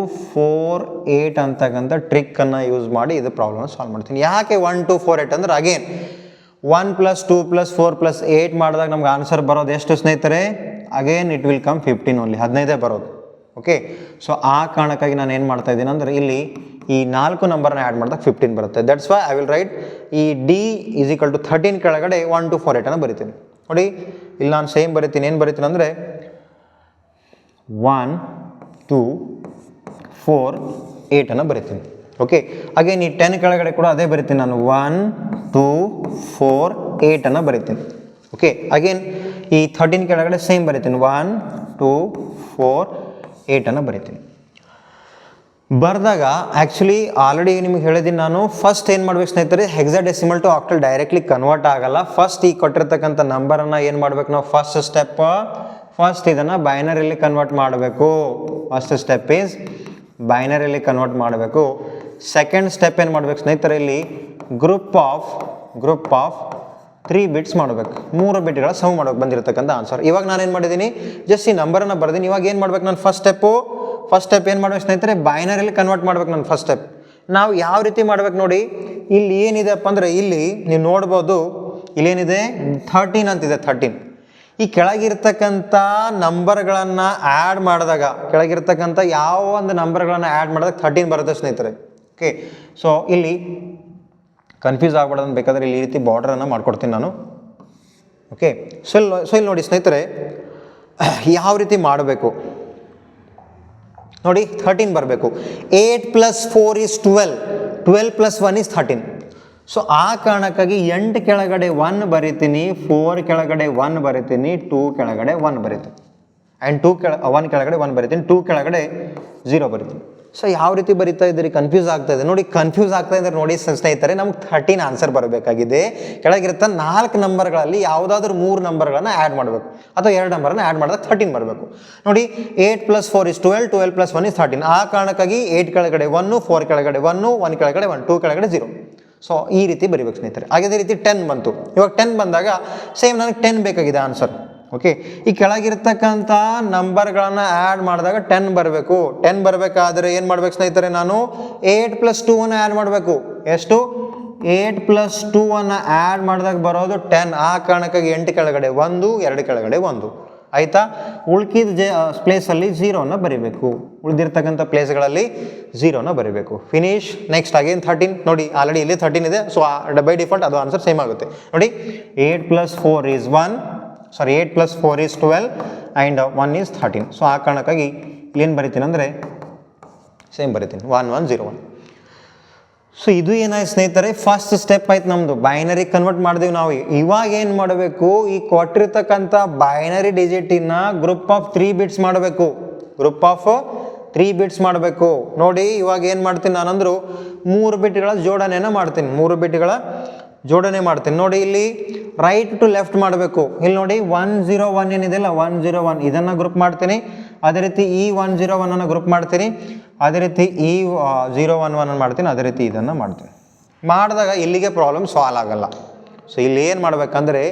Speaker 1: 4 8 ಅಂತಕ್ಕಂಥ ಟ್ರಿಕ್ಕನ್ನು ಯೂಸ್ ಮಾಡಿ ಇದು ಪ್ರಾಬ್ಲಮ್ನ ಸಾಲ್ವ್ ಮಾಡ್ತೀನಿ. ಯಾಕೆ 1 2 4 8 ಅಂದ್ರೆ ಅಗೇನ್ 1 + 2 + 4 + 8 ಮಾಡಿದಾಗ ನಮ್ಗೆ ಆನ್ಸರ್ ಬರೋದು ಎಷ್ಟು ಸ್ನೇಹಿತರೆ, again it will come 15 only, 15 ಬರೋದು. ಓಕೆ, ಸೊ ಆ ಕಾರಣಕ್ಕಾಗಿ ನಾನು ಏನು ಮಾಡ್ತಾ ಇದ್ದೀನಿ ಅಂದರೆ ಇಲ್ಲಿ ಈ 4 ನಂಬರ್ನ ಆ್ಯಡ್ ಮಾಡಿದಾಗ 15 ಬರುತ್ತೆ. That's why I will write ಈ ಡಿ ಈಸ್ ಈಕ್ವಲ್ ಟು 13 ಕೆಳಗಡೆ 1 2 4 8 ಅನ್ನು ಬರಿತೀನಿ. ನೋಡಿ ಇಲ್ಲಿ ನಾನು ಸೇಮ್ ಬರಿತೀನಿ, ಏನು ಬರಿತೀನಿ ಅಂದರೆ 1 2 4 8 ಅನ್ನು ಬರಿತೀನಿ. ಓಕೆ, ಅಗೇನ್ ಈ 10 ಕೆಳಗಡೆ ಕೂಡ ಅದೇ ಬರಿತೀನಿ ನಾನು, 1 2 4 8 ಅನ್ನು ಬರಿತೀನಿ. ಓಕೆ, ಅಗೇನ್ ಈ 13 ಕೆಳಗಡೆ ಸೇಮ್ ಬರಿತೀನಿ, 1 2 4 8 ಅನ್ನು ಬರಿತೀನಿ. ಬರೆದಾಗ ಆ್ಯಕ್ಚುಲಿ ಆಲ್ರೆಡಿ ನಿಮಗೆ ಹೇಳಿದ್ದೀನಿ ನಾನು, ಫಸ್ಟ್ ಏನು ಮಾಡ್ಬೇಕು ಸ್ನೇಹಿತರೆ, hexadecimal to octal directly convert ಆಗಲ್ಲ. ಫಸ್ಟ್ ಈ ಕೊಟ್ಟಿರ್ತಕ್ಕಂಥ ನಂಬರನ್ನು ಏನು ಮಾಡ್ಬೇಕು ನಾವು, ಫಸ್ಟ್ ಇದನ್ನು ಬೈನರಿಯಲ್ಲಿ ಕನ್ವರ್ಟ್ ಮಾಡಬೇಕು. ಫಸ್ಟ್ ಸ್ಟೆಪ್ ಈಸ್ ಬೈನರಿಯಲ್ಲಿ ಕನ್ವರ್ಟ್ ಮಾಡಬೇಕು. ಸೆಕೆಂಡ್ ಸ್ಟೆಪ್ ಏನು ಮಾಡ್ಬೇಕು ಸ್ನೇಹಿತರೆ, ಇಲ್ಲಿ ಗ್ರೂಪ್ ಆಫ್ 3 ಬಿಟ್ಸ್ ಮಾಡಬೇಕು. 3 ಬಿಟ್ಗಳ ಸಮ್ ಮಾಡೋಕೆ ಬಂದಿರತಕ್ಕಂಥ ಆನ್ಸರ್. ಇವಾಗ ನಾನು ಏನು ಮಾಡಿದ್ದೀನಿ, ಜಸ್ಟ್ ಈ ನಂಬರನ್ನು ಬರ್ತೀನಿ. ಇವಾಗ ಏನು ಮಾಡ್ಬೇಕು ನಾನು, ಫಸ್ಟ್ ಸ್ಟೆಪ್ ಏನು ಮಾಡ್ಬೇಕು ಸ್ನೇಹಿತರೆ, ಬೈನರಿಯಲ್ಲಿ ಕನ್ವರ್ಟ್ ಮಾಡ್ಬೇಕು ನಾನು. ಫಸ್ಟ್ ಸ್ಟೆಪ್ ನಾವು ಯಾವ ರೀತಿ ಮಾಡ್ಬೇಕು ನೋಡಿ, ಇಲ್ಲಿ ಏನಿದೆಪ್ಪ ಅಂದರೆ ಇಲ್ಲಿ ನೀವು ನೋಡ್ಬೋದು, ಇಲ್ಲೇನಿದೆ 13 ಅಂತಿದೆ. 13 ಈ ಕೆಳಗಿರ್ತಕ್ಕಂಥ ನಂಬರ್ಗಳನ್ನು ಆ್ಯಡ್ ಮಾಡಿದಾಗ, ಕೆಳಗಿರ್ತಕ್ಕಂಥ ಯಾವ ಒಂದು ನಂಬರ್ಗಳನ್ನು ಆ್ಯಡ್ ಮಾಡಿದಾಗ 13 ಬರುತ್ತೆ ಸ್ನೇಹಿತರೆ. ಓಕೆ, ಸೊ ಇಲ್ಲಿ ಕನ್ಫ್ಯೂಸ್ ಆಗ್ಬಾರ್ದು ಅಂತ ಬೇಕಾದರೆ ಇಲ್ಲಿ ಈ ರೀತಿ ಬಾರ್ಡರನ್ನು ಮಾಡ್ಕೊಡ್ತೀನಿ ನಾನು. ಓಕೆ, ಸೊ ಇಲ್ಲಿ ನೋಡಿ ಸ್ನೇಹಿತರೆ, ಯಾವ ರೀತಿ ಮಾಡಬೇಕು ನೋಡಿ, 13 ಬರಬೇಕು. 8 + 4 = 12, 12 + 1 = 13. ಸೊ ಆ ಕಾರಣಕ್ಕಾಗಿ 8 ಕೆಳಗಡೆ 1 ಬರಿತೀನಿ, 4 ಕೆಳಗಡೆ 1 ಬರಿತೀನಿ, 2 ಕೆಳಗಡೆ 1 ಬರಿತೀನಿ, ಆ್ಯಂಡ್ 1 ಕೆಳಗಡೆ 1 ಬರಿತೀನಿ, 2 ಕೆಳಗಡೆ 0 ಬರಿತೀನಿ. ಸೊ ಯಾವ ರೀತಿ ಬರಿತಾ ಇದ್ದೀರಿ, ಕನ್ಫ್ಯೂಸ್ ಆಗ್ತಾ ಇದೆ ನೋಡಿ. ಕನ್ಫ್ಯೂಸ್ ಆಗ್ತಾ ಇದ್ದಾರೆ ನೋಡಿ ಸ್ನೇಹಿತರೆ, ನಮ್ಗೆ 13 ಆನ್ಸರ್ ಬರಬೇಕಾಗಿದೆ. ಕೆಳಗಿರುತ್ತ 4 ನಂಬರ್ಗಳಲ್ಲಿ ಯಾವುದಾದ್ರೂ 3 ನಂಬರ್ಗಳನ್ನು ಆ್ಯಡ್ ಮಾಡಬೇಕು, ಅಥವಾ 2 ನಂಬರನ್ನು ಆ್ಯಡ್ ಮಾಡಿದಾಗ 13 ಬರಬೇಕು. ನೋಡಿ 8 + 4 = 12, 12 + 1 = 13. ಆ ಕಾರಣಕ್ಕಾಗಿ 8 ಕೆಳಗಡೆ 1, 4 ಕೆಳಗಡೆ 1, 1 ಕೆಳಗಡೆ 1, 2 ಕೆಳಗಡೆ 0. ಸೊ ಈ ರೀತಿ ಬರಿಬೇಕು ಸ್ನೇಹಿತರೆ. ಅದೇ ರೀತಿ 10 ಬಂತು. ಇವಾಗ 10 ಬಂದಾಗ ಸೇಮ್ ನನಗೆ 10 ಬೇಕಾಗಿದೆ ಆನ್ಸರ್. ಓಕೆ, ಈ ಕೆಳಗಿರ್ತಕ್ಕಂಥ ನಂಬರ್ಗಳನ್ನು ಆ್ಯಡ್ ಮಾಡಿದಾಗ 10 ಬರಬೇಕು. 10 ಬರಬೇಕಾದ್ರೆ ಏನು ಮಾಡ್ಬೇಕು ಸ್ನೇಹಿತರೆ, ನಾನು 8 + 2 ಅನ್ನು ಆ್ಯಡ್ ಮಾಡಬೇಕು. ಎಷ್ಟು, 8 + 2 ಅನ್ನು ಆ್ಯಡ್ ಮಾಡಿದಾಗ ಬರೋದು 10. ಆ ಕಾರಣಕ್ಕಾಗಿ 8 ಕೆಳಗಡೆ 1, 2 ಕೆಳಗಡೆ 1 ಆಯಿತಾ. ಉಳ್ಕಿದ ಪ್ಲೇಸಲ್ಲಿ 0ನ ಬರೀಬೇಕು. ಉಳಿದಿರ್ತಕ್ಕಂಥ ಪ್ಲೇಸ್ಗಳಲ್ಲಿ 0ನ ಬರೀಬೇಕು. ಫಿನಿಶ್. ನೆಕ್ಸ್ಟ್ ಅಗೇನ್ 13 ನೋಡಿ, ಆಲ್ರೆಡಿ ಇಲ್ಲಿ 13 ಇದೆ. ಸೊ ಬೈ ಡಿಫಾಲ್ಟ್ ಅದು ಆನ್ಸರ್ ಸೇಮ್ ಆಗುತ್ತೆ ನೋಡಿ. 8 + 4 = 12 ಆ್ಯಂಡ್ 1 = 13. ಸೊ ಆ ಕಾರಣಕ್ಕಾಗಿ ಇಲ್ಲೇನು ಬರಿತೀನಿ ಅಂದರೆ ಸೇಮ್ ಬರಿತೀನಿ 1101. ಸೊ ಇದು ಏನಾಯ್ತು ಸ್ನೇಹಿತರೆ, ಫಸ್ಟ್ ಸ್ಟೆಪ್ ಆಯ್ತು ನಮ್ಮದು, ಬೈನರಿ ಕನ್ವರ್ಟ್ ಮಾಡಿದೆವು ನಾವು. ಇವಾಗ ಏನು ಮಾಡಬೇಕು, ಈ ಕೊಟ್ಟಿರ್ತಕ್ಕಂಥ ಬೈನರಿ ಡಿಜಿಟಿನ ಗ್ರೂಪ್ ಆಫ್ 3 ಬಿಟ್ಸ್ ಮಾಡಬೇಕು, ಗ್ರೂಪ್ ಆಫ್ 3 ಬಿಟ್ಸ್ ಮಾಡಬೇಕು. ನೋಡಿ ಇವಾಗ ಏನು ಮಾಡ್ತೀನಿ ನಾನಂದ್ರು 3 ಬಿಟ್ಗಳ ಜೋಡಣೆನ ಮಾಡ್ತೀನಿ, 3 ಬಿಟ್ಗಳ ಜೋಡಣೆ ಮಾಡ್ತೀನಿ. ನೋಡಿ ಇಲ್ಲಿ ರೈಟ್ ಟು ಲೆಫ್ಟ್ ಮಾಡಬೇಕು. ಇಲ್ಲಿ ನೋಡಿ 101 ಏನಿದೆಯಲ್ಲ 101 ಇದನ್ನು ಗ್ರೂಪ್ ಮಾಡ್ತೀನಿ, ಅದೇ ರೀತಿ ಈ 101 ಗ್ರೂಪ್ ಮಾಡ್ತೀನಿ, ಅದೇ ರೀತಿ ಈ 011 ಮಾಡ್ತೀನಿ, ಅದೇ ರೀತಿ ಇದನ್ನು ಮಾಡ್ತೀನಿ. ಮಾಡಿದಾಗ ಇಲ್ಲಿಗೆ ಪ್ರಾಬ್ಲಮ್ ಸಾಲ್ವ್ ಆಗಲ್ಲ. ಸೊ ಇಲ್ಲಿ ಏನು ಮಾಡಬೇಕಂದ್ರೆ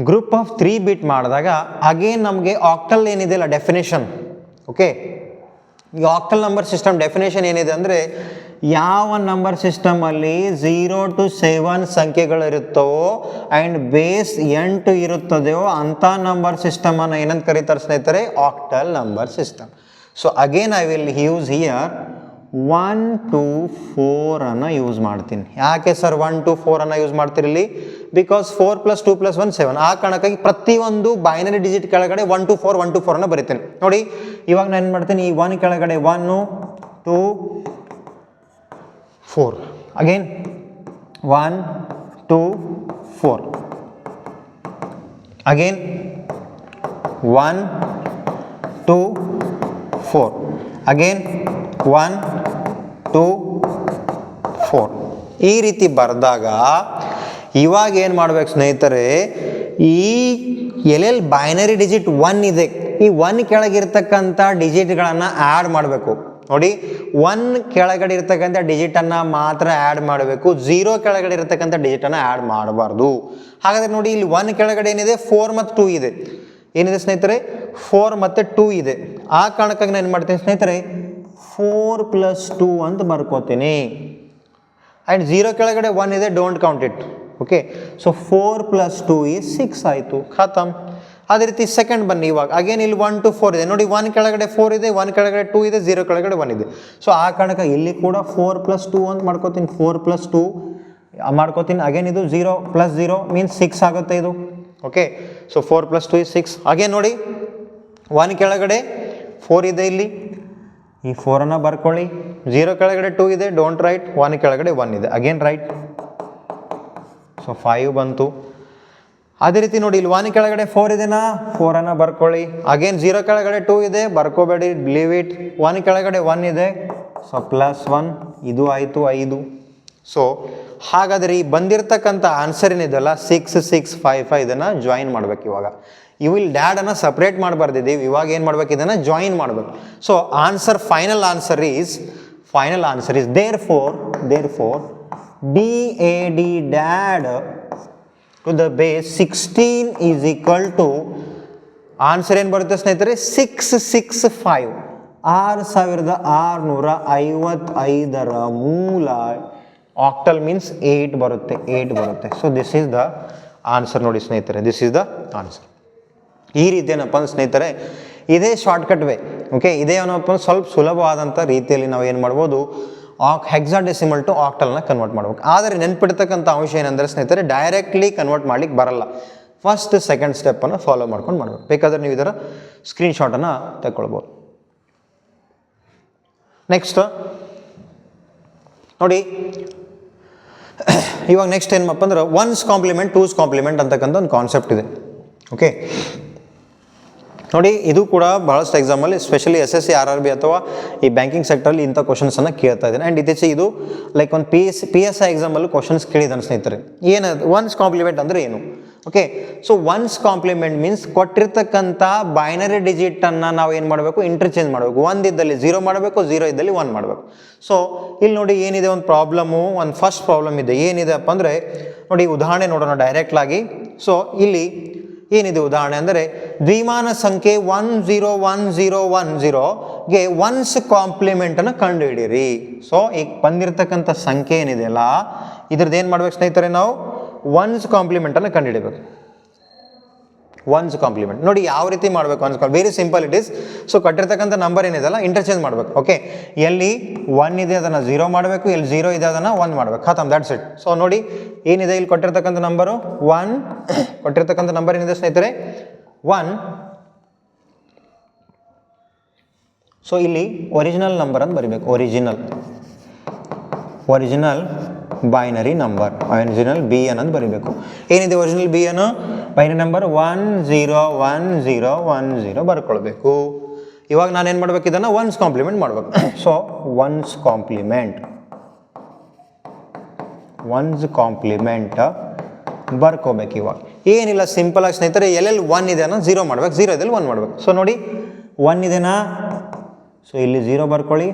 Speaker 1: ಗ್ರೂಪ್ ಆಫ್ 3 ಬಿಟ್ ಮಾಡಿದಾಗ ಅಗೇನ್ ನಮಗೆ ಆಕ್ಟಲ್ ಏನಿದೆಯಲ್ಲ ಡೆಫಿನೇಷನ್, ಓಕೆ, ಈ ಆಕ್ಟಲ್ ನಂಬರ್ ಸಿಸ್ಟಮ್ ಡೆಫಿನೇಷನ್ ಏನಿದೆ ಅಂದರೆ ಯಾವ ನಂಬರ್ ಸಿಸ್ಟಮಲ್ಲಿ 0 to 7 ಸಂಖ್ಯೆಗಳಿರುತ್ತವೋ ಆ್ಯಂಡ್ ಬೇಸ್ 8 ಇರುತ್ತದೆಯೋ ಅಂಥ ನಂಬರ್ ಸಿಸ್ಟಮನ್ನು ಏನಂತ ಕರೀತಾರೆ ಸ್ನೇಹಿತರೆ, octal number system. So again I will use here 1 to 4 ಅನ್ನು ಯೂಸ್ ಮಾಡ್ತೀನಿ. ಯಾಕೆ ಸರ್ 1 to 4 ಅನ್ನು ಯೂಸ್ ಮಾಡ್ತೀರಿ ಇಲ್ಲಿ, ಬಿಕಾಸ್ 4 + 2 + 1 7. ಆ ಕಾರಣಕ್ಕಾಗಿ ಪ್ರತಿಯೊಂದು ಬೈನರಿ ಡಿಜಿಟ್ ಕೆಳಗಡೆ 1 to 4 1 to 4 ಅನ್ನು ಬರೀತೀನಿ. ನೋಡಿ ಇವಾಗ ನಾನು ಏನು ಮಾಡ್ತೀನಿ, ಈ 1 ಕೆಳಗಡೆ 1 2 4 ಅಗೇನ್ 1 2 4 ಅಗೇನ್ 1 2 4 ಅಗೇನ್ 1 2 4 ಈ ರೀತಿ ಬರೆದಾಗ ಇವಾಗ ಏನು ಮಾಡ್ಬೇಕು ಸ್ನೇಹಿತರೆ, ಈ ಎಲ್ಲೆಲ್ಲಿ ಬೈನರಿ ಡಿಜಿಟ್ 1 ಇದೆ ಈ 1 ಕೆಳಗಿರ್ತಕ್ಕಂಥ ಡಿಜಿಟ್ಗಳನ್ನು ಆ್ಯಡ್ ಮಾಡಬೇಕು. ನೋಡಿ 1 ಕೆಳಗಡೆ ಇರ್ತಕ್ಕಂಥ ಡಿಜಿಟನ್ನು ಮಾತ್ರ ಆ್ಯಡ್ ಮಾಡಬೇಕು, 0 ಕೆಳಗಡೆ ಇರ್ತಕ್ಕಂಥ ಡಿಜಿಟನ್ನು ಆ್ಯಡ್ ಮಾಡಬಾರ್ದು. ಹಾಗಾದರೆ ನೋಡಿ ಇಲ್ಲಿ 1 ಕೆಳಗಡೆ ಏನಿದೆ 4 ಮತ್ತು 2 ಇದೆ, ಏನಿದೆ ಸ್ನೇಹಿತರೆ 4 ಮತ್ತು 2 ಇದೆ. ಆ ಕಾರಣಕ್ಕಾಗಿ ನಾನು ಏನು ಮಾಡ್ತೀನಿ ಸ್ನೇಹಿತರೆ 4 + 2 ಅಂತ ಬರ್ಕೋತೀನಿ. ಆ್ಯಂಡ್ 0 ಕೆಳಗಡೆ 1 ಇದೆ, don't count it, okay. So 4 + 2 is 6 ಆಯಿತು, ಖತಮ್. ಅದೇ ರೀತಿ ಸೆಕೆಂಡ್ ಬನ್ನಿ, ಇವಾಗ ಅಗೇನ್ ಇಲ್ಲಿ 1 to 4 ಇದೆ. ನೋಡಿ 1 ಕೆಳಗಡೆ 4 ಇದೆ, 1 ಕೆಳಗಡೆ 2 ಇದೆ, 0 ಕೆಳಗಡೆ 1 ಇದೆ. ಸೊ ಆ ಕಾರಣಕ್ಕೆ ಇಲ್ಲಿ ಕೂಡ 4 + 2 ಅಂತ ಮಾಡ್ಕೋತೀನಿ, 4 + 2 ಮಾಡ್ಕೋತೀನಿ. ಅಗೇನ್ ಇದು 0 + 0 ಮೀನ್ಸ್ 6 ಆಗುತ್ತೆ ಇದು, ಓಕೆ. So 4 + 2 is 6. ಅಗೇನ್ ನೋಡಿ 1 ಕೆಳಗಡೆ 4 ಇದೆ, ಇಲ್ಲಿ ಈ 4ಅನ್ನು ಬರ್ಕೊಳ್ಳಿ. 0 ಕೆಳಗಡೆ 2 ಇದೆ, ಡೋಂಟ್ ರೈಟ್. 1 ಕೆಳಗಡೆ 1 ಇದೆ, ಅಗೇನ್ ರೈಟ್. ಸೊ 5 ಬಂತು. ಅದೇ ರೀತಿ ನೋಡಿ ಇಲ್ಲಿ 1 ಕೆಳಗಡೆ 4 ಇದೆನಾ, 4ಅನ್ನು ಬರ್ಕೊಳ್ಳಿ. ಅಗೇನ್ 0 ಕೆಳಗಡೆ 2 ಇದೆ, ಬರ್ಕೋಬೇಡಿ, ಲೀವ್ ಇಟ್. 1 ಕೆಳಗಡೆ 1 ಇದೆ, ಸೊ +1 ಇದು ಆಯಿತು 5. ಸೊ ಹಾಗಾದರೆ ಈ ಬಂದಿರತಕ್ಕಂಥ ಆನ್ಸರ್ ಏನಿದೆಯಲ್ಲ 6 6 5 5 ಇದನ್ನು ಜಾಯಿನ್ ಮಾಡಬೇಕು. ಇವಾಗ ಇಲ್ಲಿ ಡ್ಯಾಡನ್ನು ಸಪ್ರೇಟ್ ಮಾಡಬಾರ್ದಿದ್ದೀವಿ, ಇವಾಗ ಏನು ಮಾಡ್ಬೇಕು, ಇದನ್ನು ಜಾಯಿನ್ ಮಾಡಬೇಕು. So answer final answer is therefore DAD dad to the base 16 is equal to answer ಏನು ಬರುತ್ತೆ ಸ್ನೇಹಿತರೆ 665. 6655ರ ಮೂಲ ಆಕ್ಟಲ್ ಮೀನ್ಸ್ 8 ಬರುತ್ತೆ. So this is the answer. ನೋಡಿ ಸ್ನೇಹಿತರೆ, ದಿಸ್ ಈಸ್ ದ ಆನ್ಸರ್. ಈ ರೀತಿ ಏನಪ್ಪ ಅಂದ್ರೆ ಸ್ನೇಹಿತರೆ ಇದೇ ಶಾರ್ಟ್ಕಟ್ ವೇ, ಓಕೆ. ಇದೇ ಏನಪ್ಪ ಸ್ವಲ್ಪ ಸುಲಭವಾದಂಥ ರೀತಿಯಲ್ಲಿ ನಾವು ಏನು ಮಾಡ್ಬೋದು, ಹೆಕ್ಸಾಡೆಸಿಮಲ್ ಟು ಆಕ್ಟಲ್ನ ಕನ್ವರ್ಟ್ ಮಾಡ್ಬೇಕು. ಆದರೆ ನೆನ್ಪಿಡ್ತಕ್ಕಂಥ ಅಂಶ ಏನಂದರೆ ಸ್ನೇಹಿತರೆ ಡೈರೆಕ್ಟ್ಲಿ ಕನ್ವರ್ಟ್ ಮಾಡ್ಲಿಕ್ಕೆ ಬರಲ್ಲ, ಫಸ್ಟ್ ಸೆಕೆಂಡ್ ಸ್ಟೆಪ್ಪನ್ನು ಫಾಲೋ ಮಾಡ್ಕೊಂಡು ಮಾಡಬೇಕು. ಬೇಕಾದರೆ ನೀವು ಇದರ ಸ್ಕ್ರೀನ್ಶಾಟನ್ನು ತಗೊಳ್ಬೋದು. ನೆಕ್ಸ್ಟ್ ನೋಡಿ, ಇವಾಗ ನೆಕ್ಸ್ಟ್ ಏನಪ್ಪ ಅಂದ್ರೆ 1's ಕಾಂಪ್ಲಿಮೆಂಟ್ 2's ಕಾಂಪ್ಲಿಮೆಂಟ್ ಅಂತಕ್ಕಂಥ ಒಂದು ಕಾನ್ಸೆಪ್ಟ್ ಇದೆ, ಓಕೆ. ನೋಡಿ ಇದು ಕೂಡ ಬಹಳಷ್ಟು ಎಕ್ಸಾಮಲ್ಲಿ ಎಸ್ಪೆಷಲಿ SSC RRB ಅಥವಾ ಈ ಬ್ಯಾಂಕಿಂಗ್ ಸೆಕ್ಟರಲ್ಲಿ ಇಂಥ ಕ್ವಶನ್ಸನ್ನು ಕೇಳ್ತಾ ಇದ್ದೀನಿ. ಆ್ಯಂಡ್ ಇತ್ತೀಚೆಗೆ ಇದು ಲೈಕ್ ಒಂದು PSI ಎಕ್ಸಾಮಲ್ಲೂ ಕ್ವಶನ್ಸ್ ಕೇಳಿದ್ದಾನೆ ಸ್ನೇಹಿತರೆ. ಏನದು 1's ಕಾಂಪ್ಲಿಮೆಂಟ್ ಅಂದರೆ ಏನು, okay. So 1's complement means ಕೊಟ್ಟಿರ್ತಕ್ಕಂಥ ಬೈನರಿ ಡಿಜಿಟನ್ನು ನಾವು ಏನು ಮಾಡಬೇಕು, ಇಂಟರ್ಚೇಂಜ್ ಮಾಡಬೇಕು. 1 ಇದ್ದಲ್ಲಿ 0 ಮಾಡಬೇಕು, 0 ಇದ್ದಲ್ಲಿ 1 ಮಾಡಬೇಕು. ಸೊ ಇಲ್ಲಿ ನೋಡಿ ಏನಿದೆ, ಒಂದು ಪ್ರಾಬ್ಲಮು, ಒಂದು ಫಸ್ಟ್ ಪ್ರಾಬ್ಲಮ್ ಇದೆ. ಏನಿದೆ ಅಪ್ಪ ಅಂದರೆ ನೋಡಿ ಉದಾಹರಣೆ ನೋಡೋಣ ಡೈರೆಕ್ಟ್ಲಾಗಿ. ಸೊ ಇಲ್ಲಿ ಏನಿದೆ ಉದಾಹರಣೆ ಅಂದರೆ ದ್ವಿಮಾನ ಸಂಖ್ಯೆ 101010ಗೆ 1's ಕಾಂಪ್ಲಿಮೆಂಟನ್ನು ಕಂಡುಹಿಡಿಯಿರಿ. ಸೊ ಈಗ ಬಂದಿರತಕ್ಕಂಥ ಸಂಖ್ಯೆ ಏನಿದೆಯಲ್ಲ ಇದ್ರದ್ದು ಏನು ಮಾಡ್ಬೇಕು ಸ್ನೇಹಿತರೆ, ನಾವು 1's ಕಾಂಪ್ಲಿಮೆಂಟನ್ನು ಕಂಡುಹಿಡಿಬೇಕು. 1's ಕಾಂಪ್ಲಿಮೆಂಟ್ ನೋಡಿ ಯಾವ ರೀತಿ ಮಾಡಬೇಕು, 1's very simple it is. So ಕಟ್ಟಿರ್ತಕ್ಕಂಥ ನಂಬರ್ ಏನಿದೆಯಲ್ಲ ಇಂಟರ್ಚೇಂಜ್ ಮಾಡಬೇಕು, ಓಕೆ. ಎಲ್ಲಿ 1 ಇದೆ ಅದನ್ನು 0 ಮಾಡಬೇಕು, ಎಲ್ಲಿ 0 ಇದೆ ಅದನ್ನು 1 ಮಾಡಬೇಕು, ಖತಮ್, ದ್ಯಾಟ್ಸ್ ಇಟ್. ಸೊ ನೋಡಿ ಏನಿದೆ ಇಲ್ಲಿ ಕೊಟ್ಟಿರ್ತಕ್ಕಂಥ ನಂಬರು 1, ಕೊಟ್ಟಿರ್ತಕ್ಕಂಥ ನಂಬರ್ ಏನಿದೆ ಸ್ನೇಹಿತರೆ 1. ಸೊ ಇಲ್ಲಿ ಒರಿಜಿನಲ್ ನಂಬರ್ ಅಂತ ಬರೀಬೇಕು. Original binary number, original B N ಅಂತ ಬರೀಬೇಕು. ಏನಿದೆ original B N? Binary number 101010 ಬರ್ಕೊಳ್ಬೇಕು. ಇವಾಗ ನಾನು ಏನು ಮಾಡ್ಬೇಕು? ಇದನ್ನು ಒನ್ಸ್ ಕಾಂಪ್ಲಿಮೆಂಟ್ ಮಾಡ್ಬೇಕು. ಸೊ ಒನ್ಸ್ ಕಾಂಪ್ಲಿಮೆಂಟ್ ಬರ್ಕೋಬೇಕು. ಇವಾಗ ಏನಿಲ್ಲ, ಸಿಂಪಲ್ ಆಗಿ ಸ್ನೇಹಿತರೆ, ಎಲ್ಲೆಲ್ಲಿ 1 ಇದೆ ಅನ್ನೋ 0 ಮಾಡ್ಬೇಕು, 0 ಇದೆಲ್ಲಿ 1 ಮಾಡ್ಬೇಕು. ಸೊ ನೋಡಿ 1 ಇದೆನಾ? ಸೊ ಇಲ್ಲಿ 0 ಬರ್ಕೊಳ್ಳಿ,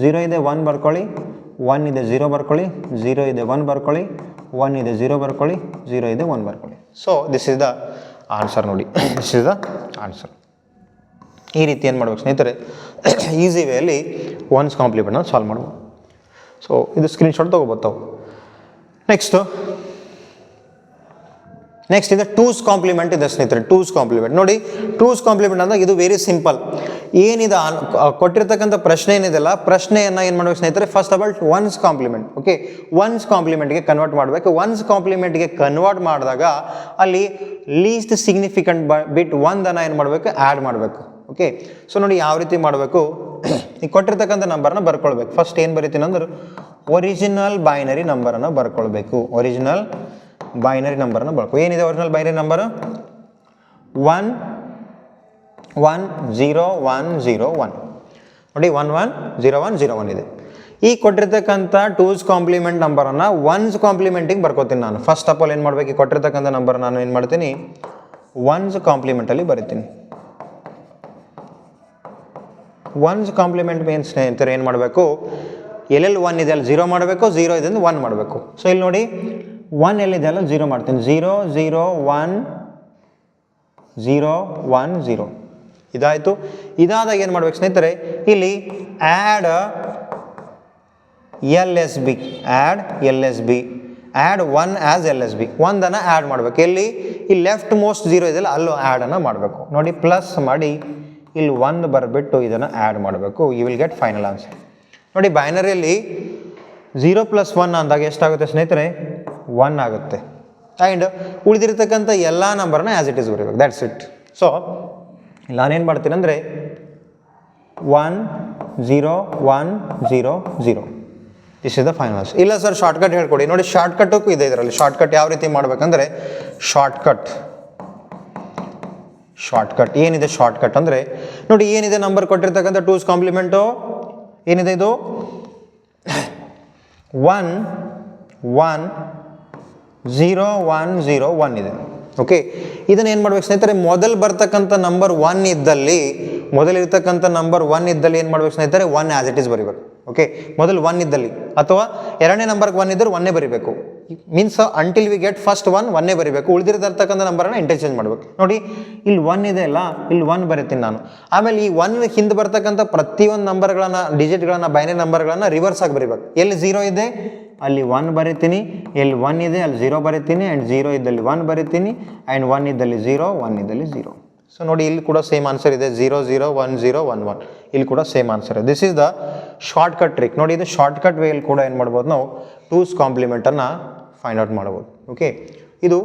Speaker 1: 0 ಇದೆ 1 ಬರ್ಕೊಳ್ಳಿ, 1 ಇದೆ 0 ಬರ್ಕೊಳ್ಳಿ, 0 ಇದೆ 1 ಬರ್ಕೊಳ್ಳಿ, 1 ಇದೆ 0 ಬರ್ಕೊಳ್ಳಿ, 0 ಇದೆ 1 ಬರ್ಕೊಳ್ಳಿ. So this is the answer. ನೋಡಿ, ದಿಸ್ ಇಸ್ ದ ಆನ್ಸರ್. ಈ ರೀತಿ ಏನು ಮಾಡ್ಬೇಕು ಸ್ನೇಹಿತರೆ? ಈಸಿ ವೇಯಲ್ಲಿ ಒನ್ಸ್ ಕಾಂಪ್ಲಿಮೆಂಟ್ನ ಸಾಲ್ವ್ ಮಾಡ್ಬೋದು. ಸೊ ಇದು ಸ್ಕ್ರೀನ್ಶಾಟ್ ತೊಗೋಬೋತಾವು. ನೆಕ್ಸ್ಟ್ ಇದೆ ಟೂಸ್ ಕಾಂಪ್ಲಿಮೆಂಟ್ ಇದೆ ಸ್ನೇಹಿತರೆ. ಟೂಸ್ ಕಾಂಪ್ಲಿಮೆಂಟ್ ನೋಡಿ, ಟೂಸ್ ಕಾಂಪ್ಲಿಮೆಂಟ್ ಅಂದಾಗ ಇದು ವೆರಿ ಸಿಂಪಲ್. ಏನಿದೆ ಕೊಟ್ಟಿರ್ತಕ್ಕಂಥ ಪ್ರಶ್ನೆ ಏನಿದೆಲ್ಲ, ಪ್ರಶ್ನೆಯನ್ನು ಏನು ಮಾಡ್ಬೇಕು ಸ್ನೇಹಿತರೆ? First of all ones complement. Okay, ones ಕಾಂಪ್ಲಿಮೆಂಟ್ಗೆ ಕನ್ವರ್ಟ್ ಮಾಡಬೇಕು. ಒನ್ಸ್ ಕಾಂಪ್ಲಿಮೆಂಟ್ಗೆ ಕನ್ವರ್ಟ್ ಮಾಡಿದಾಗ ಅಲ್ಲಿ ಲೀಸ್ಟ್ ಸಿಗ್ನಿಫಿಕೆಂಟ್ ಬಿಟ್ ಒಂದನ್ನು ಏನು ಮಾಡಬೇಕು? ಆ್ಯಡ್ ಮಾಡಬೇಕು. ಓಕೆ, ಸೊ ನೋಡಿ ಯಾವ ರೀತಿ ಮಾಡಬೇಕು? ಈ ಕೊಟ್ಟಿರ್ತಕ್ಕಂಥ ನಂಬರ್ನ ಬರ್ಕೊಳ್ಬೇಕು. ಫಸ್ಟ್ ಏನು ಬರೀತೀನಿ ಅಂದ್ರೆ ಒರಿಜಿನಲ್ ಬೈನರಿ ನಂಬರನ್ನು ಬರ್ಕೊಳ್ಬೇಕು. ಒರಿಜಿನಲ್ ಬೈನರಿ ನಂಬರನ್ನು ಬರ್ಕೊ. ಏನಿದೆ ಒರಿಜಿನಲ್ ಬೈನರಿ ನಂಬರ್? 110101. ನೋಡಿ 110101 ಇದೆ. ಈ ಕೊಟ್ಟಿರ್ತಕ್ಕಂಥ ಟೂಸ್ ಕಾಂಪ್ಲಿಮೆಂಟ್ ನಂಬರನ್ನು ಒನ್ಸ್ ಕಾಂಪ್ಲಿಮೆಂಟಿಗೆ ಬರ್ಕೋತೀನಿ ನಾನು. ಫಸ್ಟ್ ಆಫ್ ಆಲ್ ಏನು ಮಾಡಬೇಕು? ಈ ಕೊಟ್ಟಿರ್ತಕ್ಕಂಥ ನಂಬರ್ ನಾನು ಏನು ಮಾಡ್ತೀನಿ? ಒನ್ಸ್ ಕಾಂಪ್ಲಿಮೆಂಟಲ್ಲಿ ಬರೀತೀನಿ. ಒನ್ಸ್ ಕಾಂಪ್ಲಿಮೆಂಟ್ ಮೀನ್ಸ್ ಸ್ನೇಹಿತರೆ ಏನು ಮಾಡಬೇಕು? ಎಲ್ಲೆಲ್ಲಿ 1 ಇದೆ ಅಲ್ಲಿ 0 ಮಾಡಬೇಕು, 0 ಇದೆ ಅಂದ್ರೆ 1 ಮಾಡಬೇಕು. ಸೊ ಇಲ್ಲಿ ನೋಡಿ 1 ಎಲ್ಲಿದೆ ಅಲ್ಲ 0 ಮಾಡ್ತೀನಿ. 0 0 1 0 1 0 ಇದಾಯಿತು. ಇದಾದಾಗ ಏನು ಮಾಡ್ಬೇಕು ಸ್ನೇಹಿತರೆ? ಇಲ್ಲಿ ಆ್ಯಡ್ ಆ್ಯಡ್ 1 ಆ್ಯಸ್ LSB, ಒಂದನ್ನು ಆ್ಯಡ್ ಮಾಡಬೇಕು. ಎಲ್ಲಿ? ಇಲ್ಲಿ ಲೆಫ್ಟ್ ಮೋಸ್ಟ್ 0 ಇದೆಯಲ್ಲ ಅಲ್ಲೂ ಆ್ಯಡನ್ನು ಮಾಡಬೇಕು. ನೋಡಿ ಪ್ಲಸ್ ಮಾಡಿ ಇಲ್ಲಿ 1 ಬರಬಿಟ್ಟು ಇದನ್ನು ಆ್ಯಡ್ ಮಾಡಬೇಕು. You will get final answer. ನೋಡಿ ಬೈನರಿಯಲ್ಲಿ 0 + 1 ಅಂದಾಗ ಎಷ್ಟಾಗುತ್ತೆ ಸ್ನೇಹಿತರೆ? 1 ಆಗುತ್ತೆ. ಆ್ಯಂಡ್ ಉಳಿದಿರ್ತಕ್ಕಂಥ ಎಲ್ಲ ನಂಬರ್ನ ಆ್ಯಸ್ ಇಟ್ ಈಸ್ ಬರೀಬೇಕು. That's it. ಸೊ ನಾನೇನು ಮಾಡ್ತೀನಿ ಅಂದರೆ 1 0 1 0 0 this is the final answer. ಇಲ್ಲ ಸರ್ ಶಾರ್ಟ್ಕಟ್ ಹೇಳ್ಕೊಡಿ. ನೋಡಿ ಶಾರ್ಟ್ಕಟ್ಟಕ್ಕೂ ಇದೆ ಇದರಲ್ಲಿ. ಶಾರ್ಟ್ಕಟ್ ಯಾವ ರೀತಿ ಮಾಡಬೇಕಂದ್ರೆ ಶಾರ್ಟ್ಕಟ್ ಏನಿದೆ? ಶಾರ್ಟ್ಕಟ್ ಅಂದರೆ ನೋಡಿ ಏನಿದೆ ನಂಬರ್ ಕೊಟ್ಟಿರ್ತಕ್ಕಂಥ ಟೂಸ್ ಕಾಂಪ್ಲಿಮೆಂಟು ಏನಿದೆ? ಇದು 1 1 0 1 0 1 ಇದೆ. ಓಕೆ, ಇದನ್ನು ಏನು ಮಾಡ್ಬೇಕು ಸ್ನೇಹಿತರೆ? ಮೊದಲು ಬರ್ತಕ್ಕಂಥ ನಂಬರ್ 1 ಇದ್ದಲ್ಲಿ, ಮೊದಲಿರ್ತಕ್ಕಂಥ ನಂಬರ್ 1 ಇದ್ದಲ್ಲಿ ಏನು ಮಾಡ್ಬೇಕು ಸ್ನೇಹಿತರೆ? 1 ಆ್ಯಸ್ ಇಟ್ ಈಸ್ ಬರೀಬೇಕು. ಓಕೆ, ಮೊದಲು 1 ಇದ್ದಲ್ಲಿ, ಅಥವಾ ಎರಡನೇ ನಂಬರ್ಗೆ 1 ಇದ್ದರೆ 1 ಬರೀಬೇಕು. Means until we get first 1 ಬರೀಬೇಕು. ಉಳಿದಿರ್ತಕ್ಕಂಥ ನಂಬರನ್ನು ಇಂಟರ್ಚೇಂಜ್ ಮಾಡಬೇಕು. ನೋಡಿ ಇಲ್ಲಿ 1 ಇದೆ ಅಲ್ಲ, ಇಲ್ಲಿ 1 ಬರೀತೀನಿ ನಾನು. ಆಮೇಲೆ ಈ 1 ಹಿಂದೆ ಬರ್ತಕ್ಕಂಥ ಪ್ರತಿಯೊಂದು ನಂಬರ್ಗಳನ್ನು, ಡಿಜಿಟ್ಗಳನ್ನು, ಬೈನರಿ ನಂಬರ್ಗಳನ್ನು ರಿವರ್ಸ್ ಆಗಿ ಬರೀಬೇಕು. ಎಲ್ಲಿ 0 ಇದೆ ಅಲ್ಲಿ 1 ಬರೀತೀನಿ, ಎಲ್ಲಿ 1 ಇದೆ ಅಲ್ಲಿ 0 ಬರೀತೀನಿ, ಆ್ಯಂಡ್ 0 ಇದ್ದಲ್ಲಿ 1 ಬರೀತೀನಿ, ಆ್ಯಂಡ್ 1 ಇದ್ದಲ್ಲಿ 0 1 ಇದ್ದಲ್ಲಿ 0. ಸೊ ನೋಡಿ ಇಲ್ಲಿ ಕೂಡ ಸೇಮ್ ಆನ್ಸರ್ ಇದೆ. 0 0 1 0 1 1 ಇಲ್ಲಿ ಕೂಡ ಸೇಮ್ ಆನ್ಸರ್ ಇದೆ. This is the shortcut trick. ನೋಡಿ ಇದು ಶಾರ್ಟ್ಕಟ್ ವೇಯಲ್ಲಿ ಕೂಡ ಏನು ಮಾಡ್ಬೋದು ನಾವು? ಟೂಸ್ ಕಾಂಪ್ಲಿಮೆಂಟನ್ನು ಫೈಂಡ್ ಔಟ್ ಮಾಡ್ಬೋದು. ಓಕೆ, ಇದು